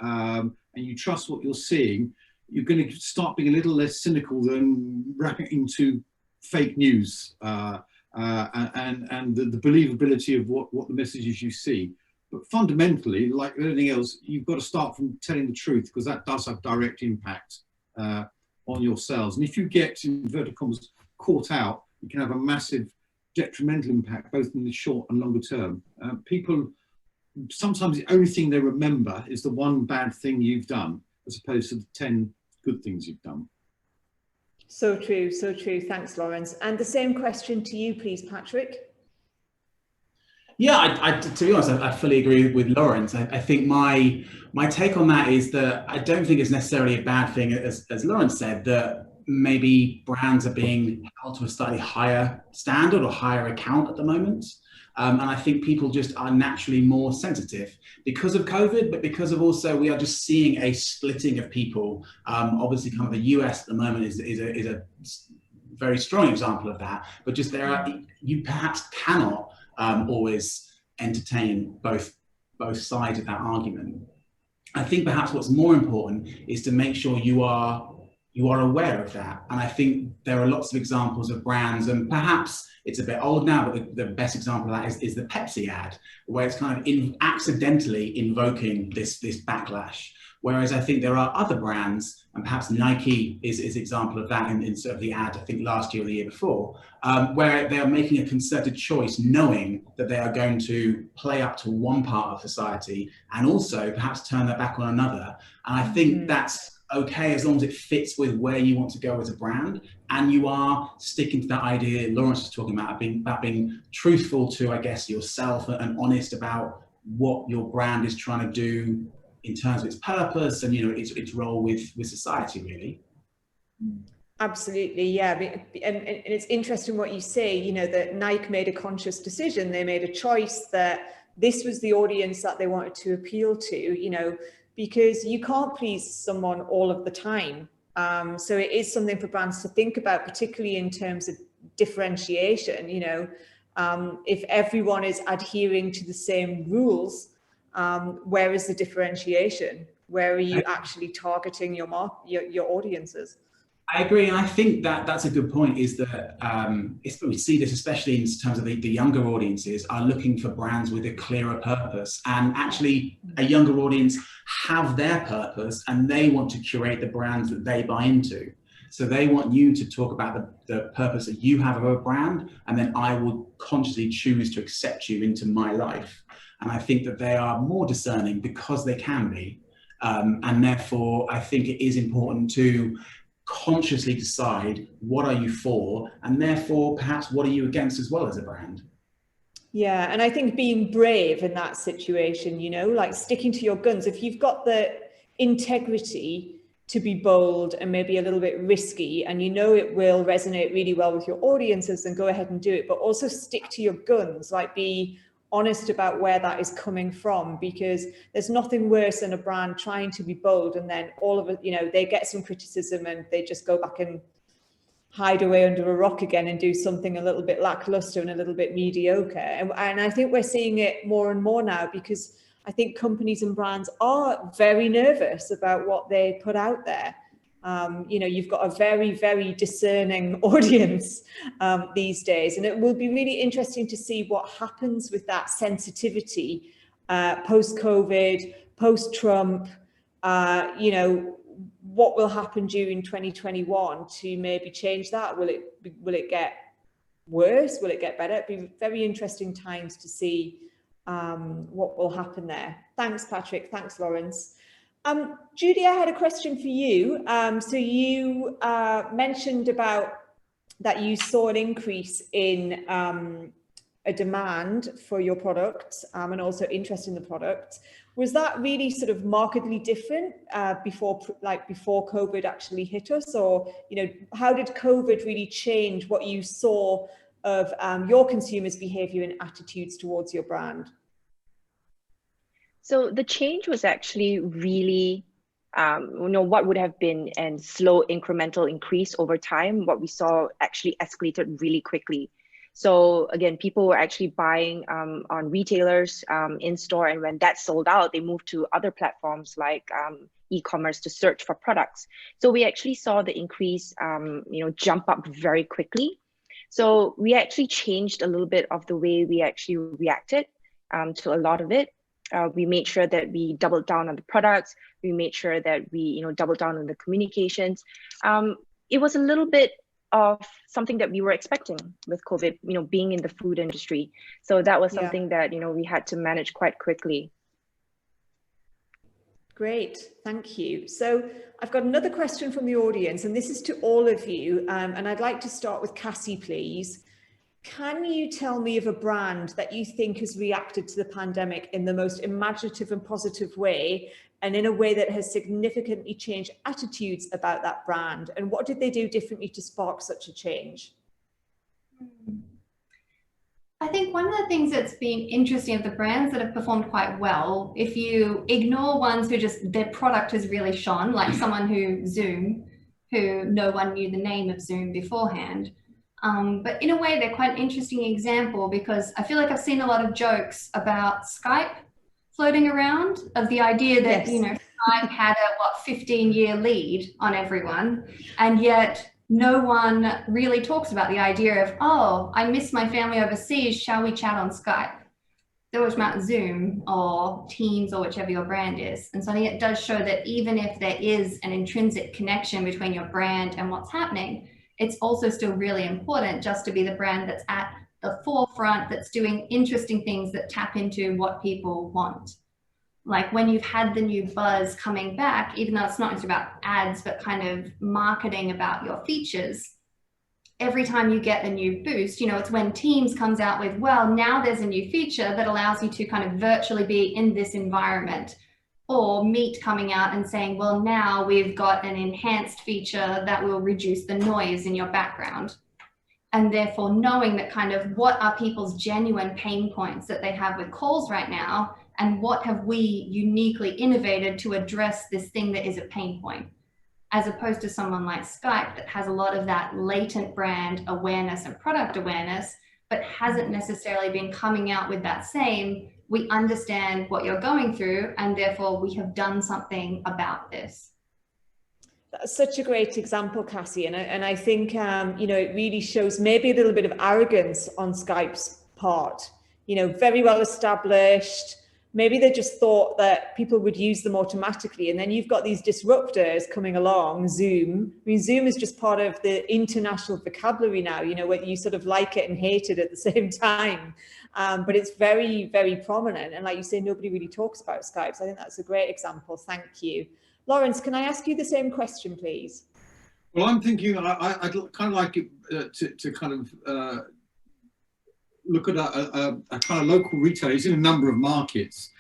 and you trust what you're seeing, you're going to start being a little less cynical than wrapping it into fake news and the believability of what the messages you see. But fundamentally, like anything else, you've got to start from telling the truth, because that does have direct impact on your sales. And if you get, in inverted commas, caught out, you can have a massive detrimental impact, both in the short and longer term. People, sometimes the only thing they remember is the one bad thing you've done, as opposed to the 10 good things you've done. So true, so true. Thanks, Lawrence. And the same question to you, please, Patrick. Yeah, to be honest, I fully agree with Lawrence. I think my take on that is that I don't think it's necessarily a bad thing, as Lawrence said, that maybe brands are being held to a slightly higher standard or higher account at the moment. And I think people just are naturally more sensitive because of COVID, but because of also we are just seeing a splitting of people. Obviously, kind of the US at the moment is a very strong example of that. But just you perhaps cannot always entertain both sides of that argument. I think perhaps what's more important is to make sure you are aware of that. And I think there are lots of examples of brands, and perhaps it's a bit old now, but the best example of that is the Pepsi ad, where it's kind of accidentally invoking this backlash. Whereas I think there are other brands, and perhaps Nike is an example of that in sort of the ad, I think last year or the year before, where they are making a concerted choice, knowing that they are going to play up to one part of society and also perhaps turn their back on another. And I think that's okay, as long as it fits with where you want to go as a brand, and you are sticking to that idea Lawrence was talking about being truthful to, I guess, yourself, and honest about what your brand is trying to do in terms of its purpose and, you know, its role with society, really. Absolutely, yeah. And it's interesting what you say, you know, that Nike made a conscious decision. They made a choice that this was the audience that they wanted to appeal to, you know, because you can't please someone all of the time. So it is something for brands to think about, particularly in terms of differentiation. You know, if everyone is adhering to the same rules, where is the differentiation? Where are you actually targeting your audiences? I agree, and I think that's a good point, is that we see this especially in terms of the younger audiences are looking for brands with a clearer purpose, and actually a younger audience have their purpose and they want to curate the brands that they buy into. So they want you to talk about the purpose that you have of a brand, and then I will consciously choose to accept you into my life. And I think that they are more discerning because they can be, and therefore I think it is important to consciously decide what are you for, and therefore perhaps what are you against as well as a brand. Yeah, and I think being brave in that situation, you know, like sticking to your guns. If you've got the integrity to be bold and maybe a little bit risky, and you know it will resonate really well with your audiences, then go ahead and do it. But also stick to your guns, like be honest about where that is coming from, because there's nothing worse than a brand trying to be bold and then all of it, you know, they get some criticism and they just go back and hide away under a rock again and do something a little bit lackluster and a little bit mediocre. And I think we're seeing it more and more now, because I think companies and brands are very nervous about what they put out there. You know, you've got a very, very discerning audience these days, and it will be really interesting to see what happens with that sensitivity post-COVID, post-Trump. You know, what will happen during 2021 to maybe change that? Will it get worse? Will it get better? It'd be very interesting times to see what will happen there. Thanks, Patrick. Thanks, Lawrence. Judy, I had a question for you. So you mentioned about that you saw an increase in a demand for your products and also interest in the product. Was that really sort of markedly different before COVID actually hit us? Or, you know, how did COVID really change what you saw of your consumers' behavior and attitudes towards your brand? So the change was actually really, what would have been a slow incremental increase over time. What we saw actually escalated really quickly. So again, people were actually buying on retailers in store, and when that sold out, they moved to other platforms like e-commerce to search for products. So we actually saw the increase, jump up very quickly. So we actually changed a little bit of the way we actually reacted to a lot of it. We made sure that we doubled down on the products. We made sure that we, doubled down on the communications. It was a little bit of something that we were expecting with COVID, being in the food industry. So that was something that, we had to manage quite quickly. Great, thank you. So I've got another question from the audience, and this is to all of you. And I'd like to start with Cassie, please. Can you tell me of a brand that you think has reacted to the pandemic in the most imaginative and positive way, and in a way that has significantly changed attitudes about that brand? And what did they do differently to spark such a change? I think one of the things that's been interesting of the brands that have performed quite well, if you ignore ones who just their product has really shone, like someone who no one knew the name of Zoom beforehand. But in a way, they're quite an interesting example, because I feel like I've seen a lot of jokes about Skype floating around, of the idea that, Skype had a 15-year lead on everyone, and yet no one really talks about the idea of, oh, I miss my family overseas, shall we chat on Skype? There was about Zoom or Teams or whichever your brand is. And so I think it does show that even if there is an intrinsic connection between your brand and what's happening, it's also still really important just to be the brand that's at the forefront, that's doing interesting things that tap into what people want. Like when you've had the new buzz coming back, even though it's not just about ads, but kind of marketing about your features, every time you get a new boost, it's when Teams comes out with, well, now there's a new feature that allows you to kind of virtually be in this environment. Or Meet coming out and saying, well, now we've got an enhanced feature that will reduce the noise in your background. And therefore knowing that kind of what are people's genuine pain points that they have with calls right now, and what have we uniquely innovated to address this thing that is a pain point, as opposed to someone like Skype that has a lot of that latent brand awareness and product awareness, but hasn't necessarily been coming out with that same, we understand what you're going through, and therefore we have done something about this. That's such a great example, Cassie. And I think, it really shows maybe a little bit of arrogance on Skype's part, very well established. Maybe they just thought that people would use them automatically. And then you've got these disruptors coming along, Zoom. I mean, Zoom is just part of the international vocabulary now, where you sort of like it and hate it at the same time. But it's very, very prominent. And like you say, nobody really talks about Skype. So I think that's a great example. Thank you. Lawrence, can I ask you the same question, please? Well, I'm thinking I'd kind of like it to kind of look at a kind of local retailer. It's in a number of markets.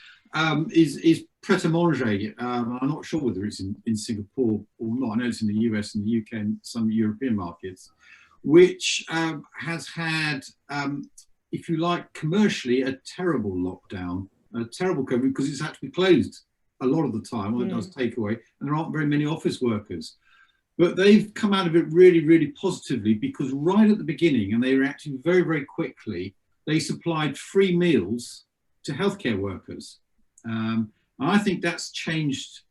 Is Pret-a-Manger. I'm not sure whether it's in Singapore or not. I know it's in the US and the UK and some European markets, which has had, if you like, commercially a terrible lockdown, a terrible COVID, because it's had to be closed a lot of the time, or it does takeaway, and there aren't very many office workers. But they've come out of it really, really positively, because right at the beginning, and they reacted very, very quickly, they supplied free meals to healthcare workers. And I think that's changed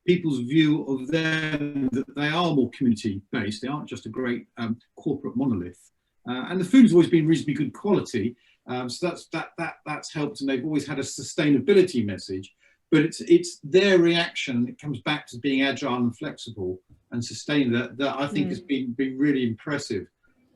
people's view of them, that they are more community-based. They aren't just a great corporate monolith. And the food's always been reasonably good quality. So that's helped, and they've always had a sustainability message. But it's their reaction. It comes back to being agile and flexible and sustained that I think has been really impressive.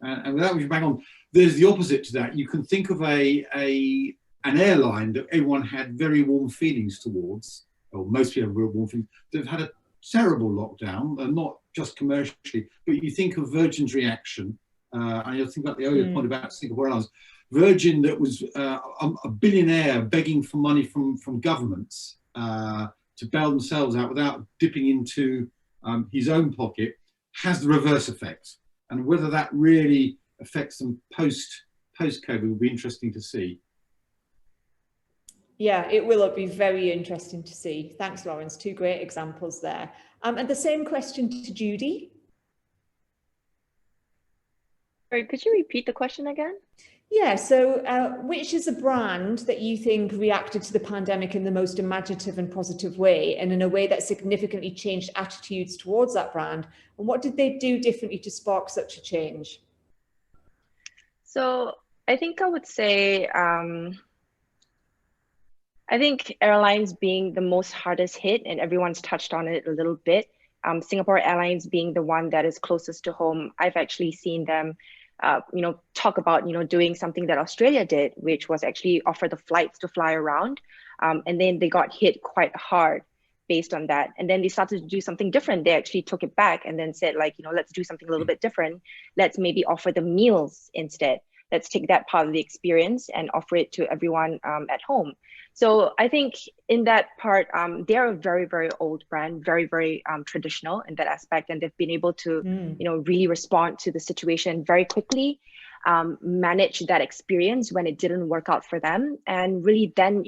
And without moving back on, there's the opposite to that. You can think of an airline that everyone had very warm feelings towards, or most people have real warm feelings, that have had a terrible lockdown, not just commercially, but you think of Virgin's reaction, and you think about the earlier point about Singapore Airlines. Virgin, that was a billionaire begging for money from governments to bail themselves out without dipping into his own pocket, has the reverse effect. And whether that really affects them post-COVID will be interesting to see. Yeah, it will be very interesting to see. Thanks, Lawrence. Two great examples there. And the same question to Judy. Sorry, could you repeat the question again? Yeah, so which is a brand that you think reacted to the pandemic in the most imaginative and positive way, and in a way that significantly changed attitudes towards that brand? And what did they do differently to spark such a change? So I think I would say, I think airlines being the most hardest hit, and everyone's touched on it a little bit. Singapore Airlines being the one that is closest to home. I've actually seen them talk about, doing something that Australia did, which was actually offer the flights to fly around. And then they got hit quite hard based on that. And then they started to do something different. They actually took it back and then said, like, let's do something a little bit different. Let's maybe offer the meals instead. Let's take that part of the experience and offer it to everyone at home. So I think in that part, they're a very, very old brand, very, very traditional in that aspect. And they've been able to, really respond to the situation very quickly, manage that experience when it didn't work out for them, and really then,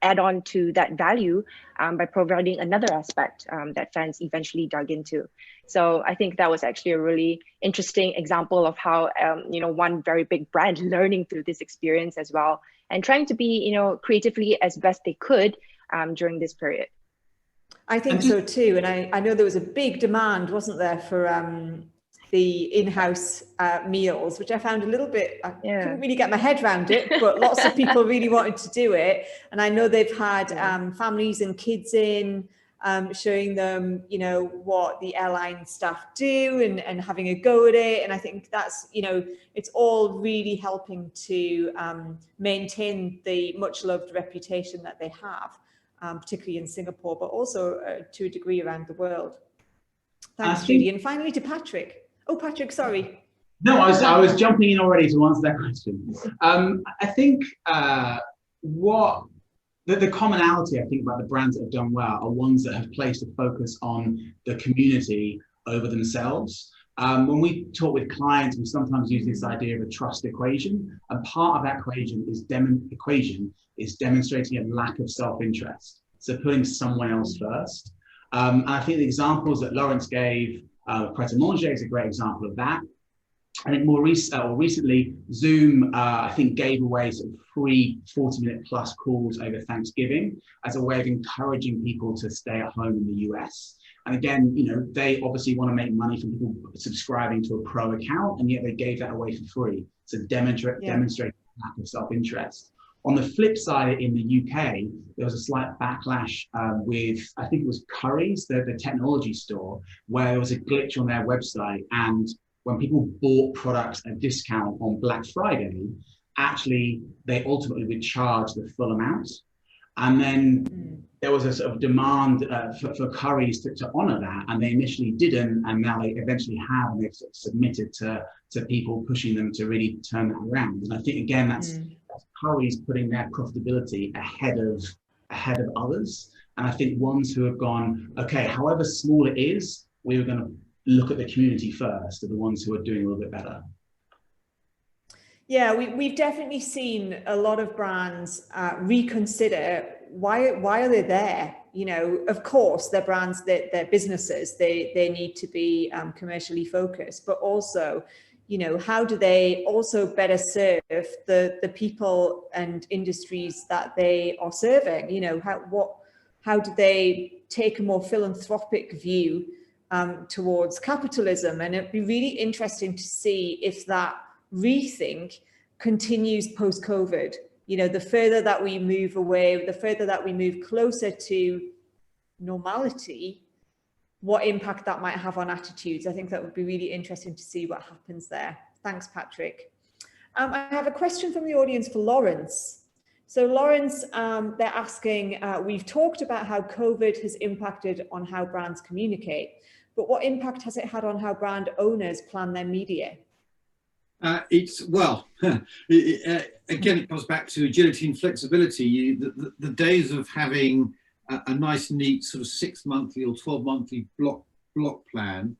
add on to that value by providing another aspect that fans eventually dug into. So I think that was actually a really interesting example of how, one very big brand learning through this experience as well, and trying to be, creatively as best they could during this period. I think so too. And I know there was a big demand, wasn't there, for the in-house meals, which I found a little bit, I couldn't really get my head around it, but lots of people really wanted to do it. And I know they've had families and kids in, showing them, what the airline staff do and having a go at it. And I think that's, it's all really helping to maintain the much loved reputation that they have, particularly in Singapore, but also to a degree around the world. Thanks, Judy. And finally to Patrick. Oh, Patrick, sorry. No, I was jumping in already to answer that question. I think the commonality, I think, about the brands that have done well are ones that have placed a focus on the community over themselves. When we talk with clients, we sometimes use this idea of a trust equation, and part of that equation is demonstrating a lack of self-interest. So putting someone else first. And I think the examples that Lawrence gave, Pret a Manger is a great example of that. I think more recently, Zoom, I think, gave away sort of free 40-minute plus calls over Thanksgiving as a way of encouraging people to stay at home in the US. And again, they obviously want to make money from people subscribing to a pro account, and yet they gave that away for free to demonstrate lack of self-interest. On the flip side, in the UK, there was a slight backlash with, I think it was Currys, the technology store, where there was a glitch on their website, and when people bought products at a discount on Black Friday, actually, they ultimately would charge the full amount. And then there was a sort of demand for Currys to honor that, and they initially didn't, and now they eventually have, and they've sort of submitted to people pushing them to really turn that around. And I think, again, that's Currys putting their profitability ahead of others. And I think ones who have gone, okay, however small it is, we were going to look at the community first, are the ones who are doing a little bit better. Yeah, we've definitely seen a lot of brands reconsider why are they there? Of course, they're brands, they're businesses, they need to be commercially focused, but also, how do they also better serve the people and industries that they are serving? How do they take a more philanthropic view towards capitalism? And it'd be really interesting to see if that rethink continues post-COVID. The further that we move away, the further that we move closer to normality, what impact that might have on attitudes. I think that would be really interesting to see what happens there. Thanks, Patrick. I have a question from the audience for Lawrence. So Lawrence, they're asking, we've talked about how COVID has impacted on how brands communicate, but what impact has it had on how brand owners plan their media? Again, it comes back to agility and flexibility. The days of having a nice, neat sort of 6-monthly or 12-monthly block plan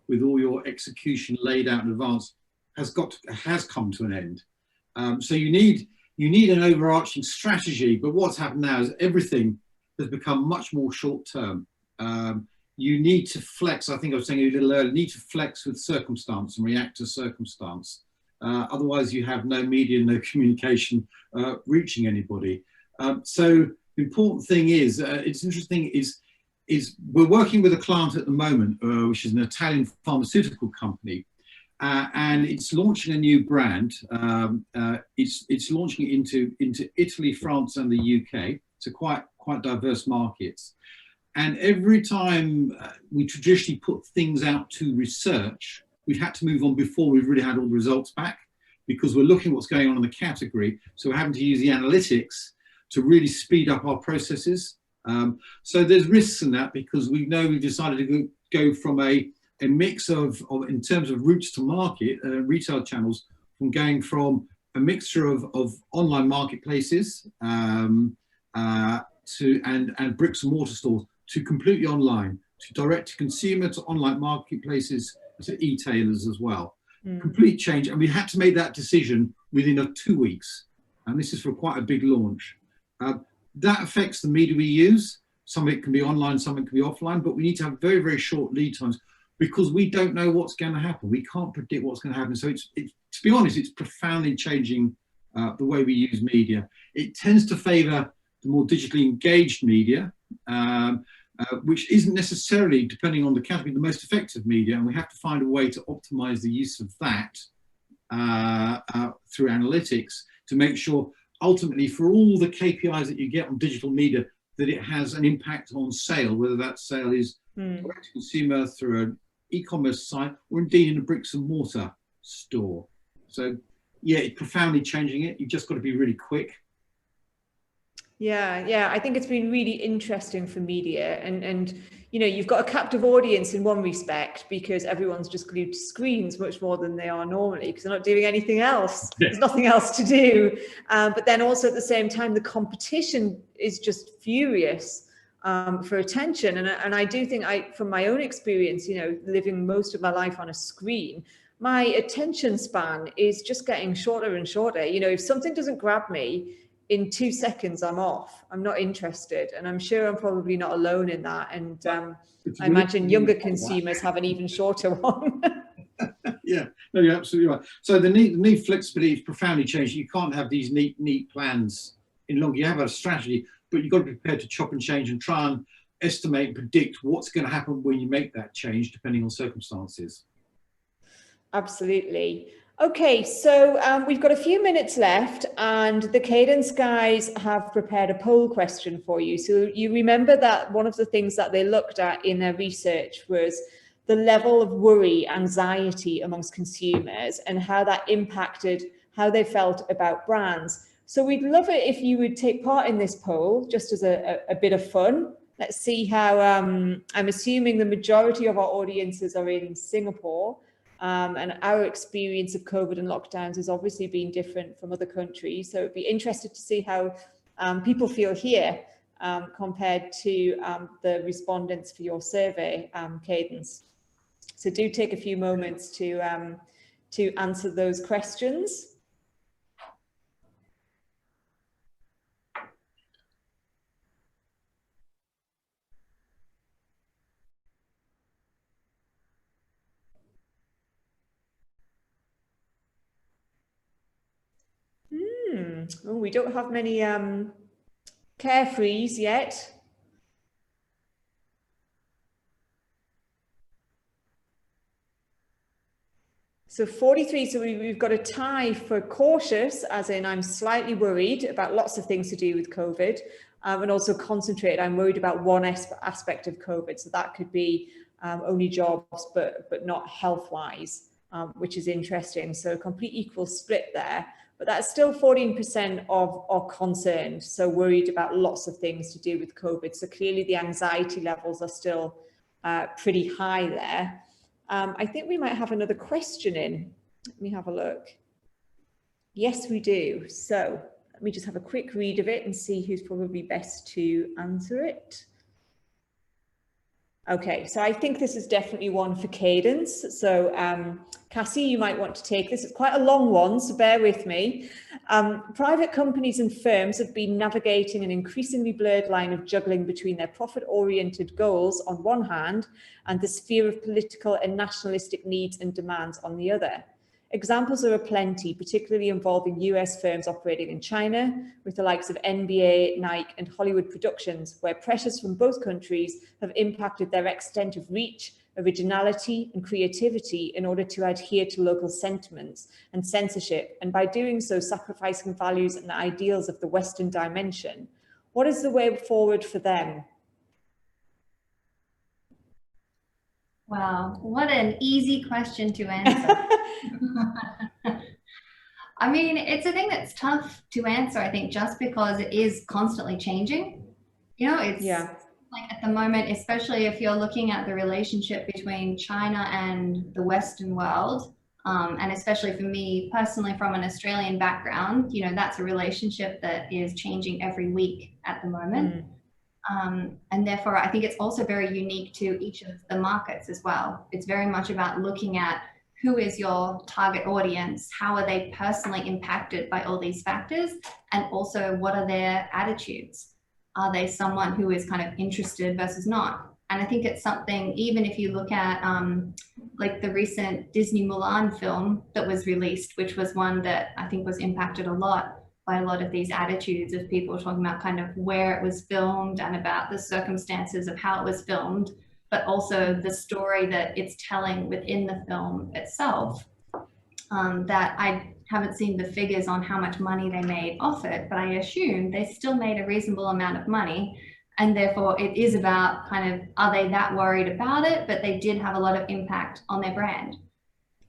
with all your execution laid out in advance has come to an end. So you need an overarching strategy. But what's happened now is everything has become much more short term. You need to flex. I think I was saying a little earlier, need to flex with circumstance and react to circumstance. Otherwise, you have no media, no communication reaching anybody. So the important thing is, it's interesting, is we're working with a client at the moment, which is an Italian pharmaceutical company, and it's launching a new brand. It's launching it into Italy, France, and the UK. So quite diverse markets. And every time we traditionally put things out to research, we've had to move on before we've really had all the results back, because we're looking at what's going on in the category. So we're having to use the analytics to really speed up our processes. So there's risks in that, because we know we've decided to go from a mix of in terms of routes to market, retail channels, from going from a mixture of online marketplaces to bricks and mortar stores, to completely online, to direct to consumer, to online marketplaces, to e-tailers as well. Complete change. And we had to make that decision within 2 weeks. And this is for quite a big launch. That affects the media we use. Some of it can be online, some of it can be offline, but we need to have very, very short lead times, because we don't know what's going to happen. We can't predict what's going to happen. So it's to be honest, it's profoundly changing the way we use media. It tends to favor the more digitally engaged media, which isn't necessarily, depending on the category, the most effective media. And we have to find a way to optimize the use of that through analytics to make sure, ultimately, for all the KPIs that you get on digital media, that it has an impact on sale, whether that sale is direct to consumer through an e-commerce site, or indeed in a bricks and mortar store. So yeah, it's profoundly changing it. You've just got to be really quick. Yeah, I think it's been really interesting for media, and you know, you've got a captive audience in one respect, because everyone's just glued to screens much more than they are normally, because they're not doing anything else. Yeah. There's nothing else to do. But then also at the same time, the competition is just furious for attention. And I do think, from my own experience, you know, living most of my life on a screen, my attention span is just getting shorter and shorter. You know, if something doesn't grab me, in 2 seconds, I'm off. I'm not interested. And I'm sure I'm probably not alone in that. And I imagine younger consumers have an even shorter one. Yeah, no, you're absolutely right. So the need flexibility is profoundly changed. You can't have these neat plans in longer. You have a strategy, but you've got to be prepared to chop and change and try and estimate and predict what's going to happen when you make that change, depending on circumstances. Absolutely. Okay, so we've got a few minutes left, and the Kadence guys have prepared a poll question for you. So you remember that one of the things that they looked at in their research was the level of worry, anxiety amongst consumers, and how that impacted how they felt about brands. So we'd love it if you would take part in this poll, just as a bit of fun. Let's see how, I'm assuming the majority of our audiences are in Singapore. And our experience of COVID and lockdowns has obviously been different from other countries. So it'd be interested to see how people feel here compared to the respondents for your survey, Kadence. So do take a few moments to answer those questions. Oh, we don't have many carefrees yet. So 43, so we've got a tie for cautious, as in I'm slightly worried about lots of things to do with COVID, and also concentrate. I'm worried about one aspect of COVID. So that could be only jobs, but not health-wise. which is interesting. So a complete equal split there, but that's still 14% are concerned, so worried about lots of things to do with COVID. So clearly the anxiety levels are still pretty high there. I think we might have another question in. Let me have a look. Yes, we do. So let me just have a quick read of it and see who's probably best to answer it. Okay, so I think this is definitely one for Kadence. So Cassie, you might want to take this. It's quite a long one, so bear with me. Private companies and firms have been navigating an increasingly blurred line of juggling between their profit-oriented goals on one hand and the sphere of political and nationalistic needs and demands on the other. Examples are aplenty, particularly involving US firms operating in China, with the likes of NBA, Nike and Hollywood Productions, where pressures from both countries have impacted their extent of reach, originality and creativity in order to adhere to local sentiments and censorship, and by doing so sacrificing values and ideals of the Western dimension. What is the way forward for them? Wow, what an easy question to answer. I mean, it's a thing that's tough to answer, I think, just because it is constantly changing. You know, it's like at the moment, especially if you're looking at the relationship between China and the Western world, and especially for me personally from an Australian background, you know, that's a relationship that is changing every week at the moment. And therefore, I think it's also very unique to each of the markets as well. It's very much about looking at who is your target audience, how are they personally impacted by all these factors, and also what are their attitudes? Are they someone who is kind of interested versus not? And I think it's something, even if you look at like the recent Disney Mulan film that was released, which was one that I think was impacted a lot by a lot of these attitudes of people talking about kind of where it was filmed and about the circumstances of how it was filmed, but also the story that it's telling within the film itself. That I haven't seen the figures on how much money they made off it, but I assume they still made a reasonable amount of money. And therefore it is about kind of, are they that worried about it? But they did have a lot of impact on their brand.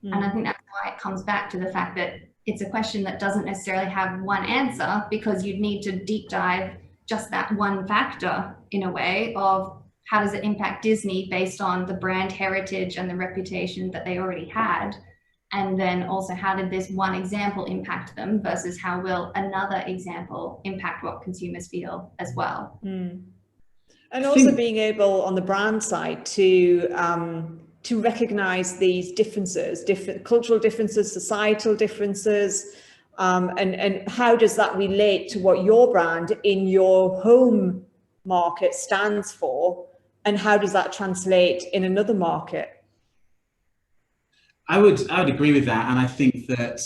And I think that's why it comes back to the fact that it's a question that doesn't necessarily have one answer, because you'd need to deep dive just that one factor in a way of how does it impact Disney based on the brand heritage and the reputation that they already had. And then also, how did this one example impact them versus how will another example impact what consumers feel as well. And also being able on the brand side to recognize these differences, different cultural differences, societal differences, and how does that relate to what your brand in your home market stands for, and how does that translate in another market? I would agree with that, and I think that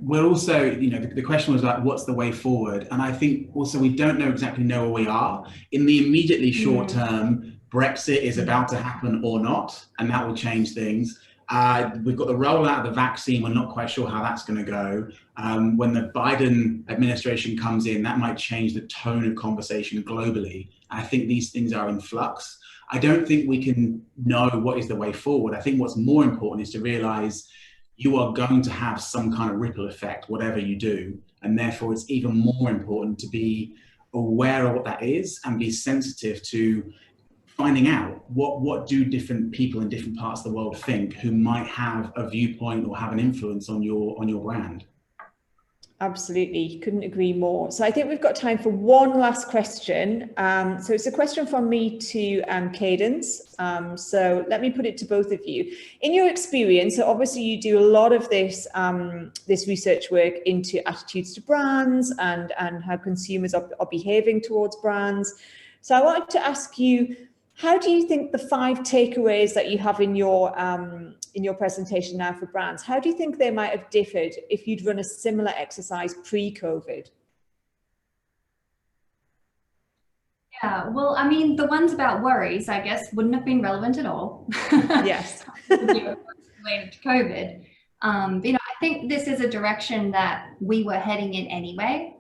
we're also, you know, the question was like, what's the way forward? And I think also we don't exactly know where we are in the immediately short term. Brexit is about to happen or not, and that will change things. We've got the rollout of the vaccine. We're not quite sure how that's going to go. When the Biden administration comes in, that might change the tone of conversation globally. I think these things are in flux. I don't think we can know what is the way forward. I think what's more important is to realize you are going to have some kind of ripple effect, whatever you do. And therefore, it's even more important to be aware of what that is and be sensitive to finding out what do different people in different parts of the world think who might have a viewpoint or have an influence on your brand. Absolutely, couldn't agree more. So I think we've got time for one last question. So it's a question from me to Kadence. So let me put it to both of you. In your experience, so obviously you do a lot of this this research work into attitudes to brands and how consumers are behaving towards brands. So I wanted to ask you, how do you think the 5 takeaways that you have in your presentation now for brands, how do you think they might have differed if you'd run a similar exercise pre-COVID? Yeah, well, I mean, the ones about worries, I guess, wouldn't have been relevant at all. Yes. Related to COVID. You know, I think this is a direction that we were heading in anyway.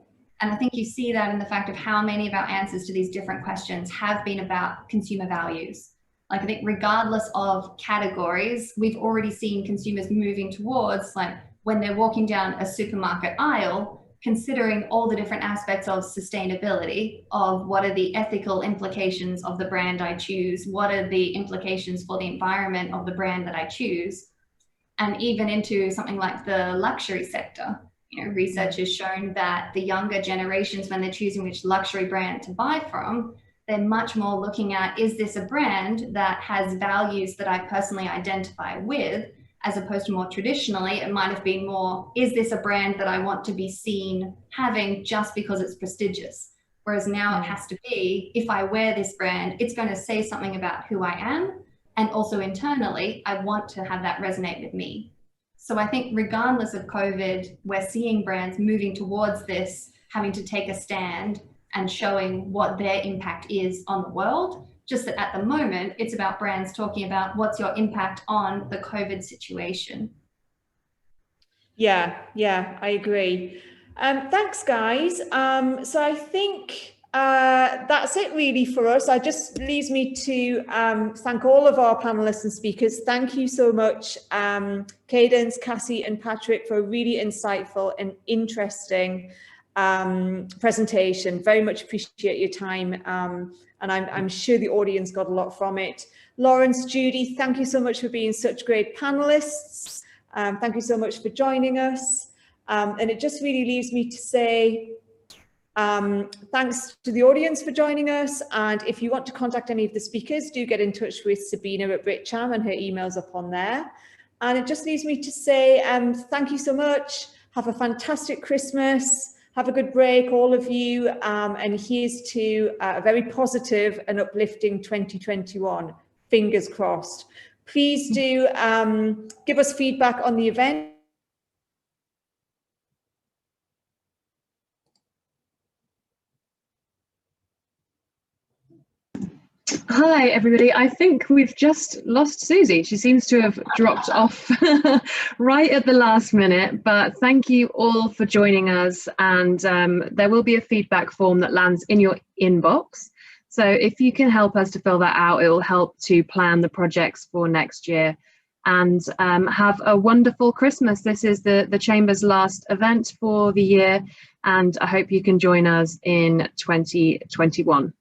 And I think you see that in the fact of how many of our answers to these different questions have been about consumer values. Like, I think regardless of categories, we've already seen consumers moving towards, like, when they're walking down a supermarket aisle, considering all the different aspects of sustainability, of what are the ethical implications of the brand I choose, what are the implications for the environment of the brand that I choose, and even into something like the luxury sector. You know, research has shown that the younger generations, when they're choosing which luxury brand to buy from, they're much more looking at, is this a brand that has values that I personally identify with, as opposed to more traditionally, it might have been more, is this a brand that I want to be seen having just because it's prestigious? Whereas now it has to be, if I wear this brand, it's going to say something about who I am. And also internally, I want to have that resonate with me. So I think regardless of COVID, we're seeing brands moving towards this, having to take a stand and showing what their impact is on the world. Just that at the moment, it's about brands talking about what's your impact on the COVID situation. Yeah, I agree. Thanks, guys. So I think that's it really for us. It just leaves me to thank all of our panelists and speakers. Thank you so much, Kadence, Cassie and Patrick, for a really insightful and interesting presentation. Very much appreciate your time. And I'm sure the audience got a lot from it. Lawrence, Judy, thank you so much for being such great panelists. Thank you so much for joining us. And it just really leaves me to say thanks to the audience for joining us. And if you want to contact any of the speakers, do get in touch with Sabina at BritCham, and her email's up on there. And it just leaves me to say thank you so much. Have a fantastic Christmas. Have a good break, all of you, and here's to a very positive and uplifting 2021. Fingers crossed. Please do give us feedback on the event. Hi, everybody. I think we've just lost Suzy. She seems to have dropped off right at the last minute, but thank you all for joining us. And there will be a feedback form that lands in your inbox. So if you can help us to fill that out, it will help to plan the projects for next year. And have a wonderful Christmas. This is the Chamber's last event for the year, and I hope you can join us in 2021.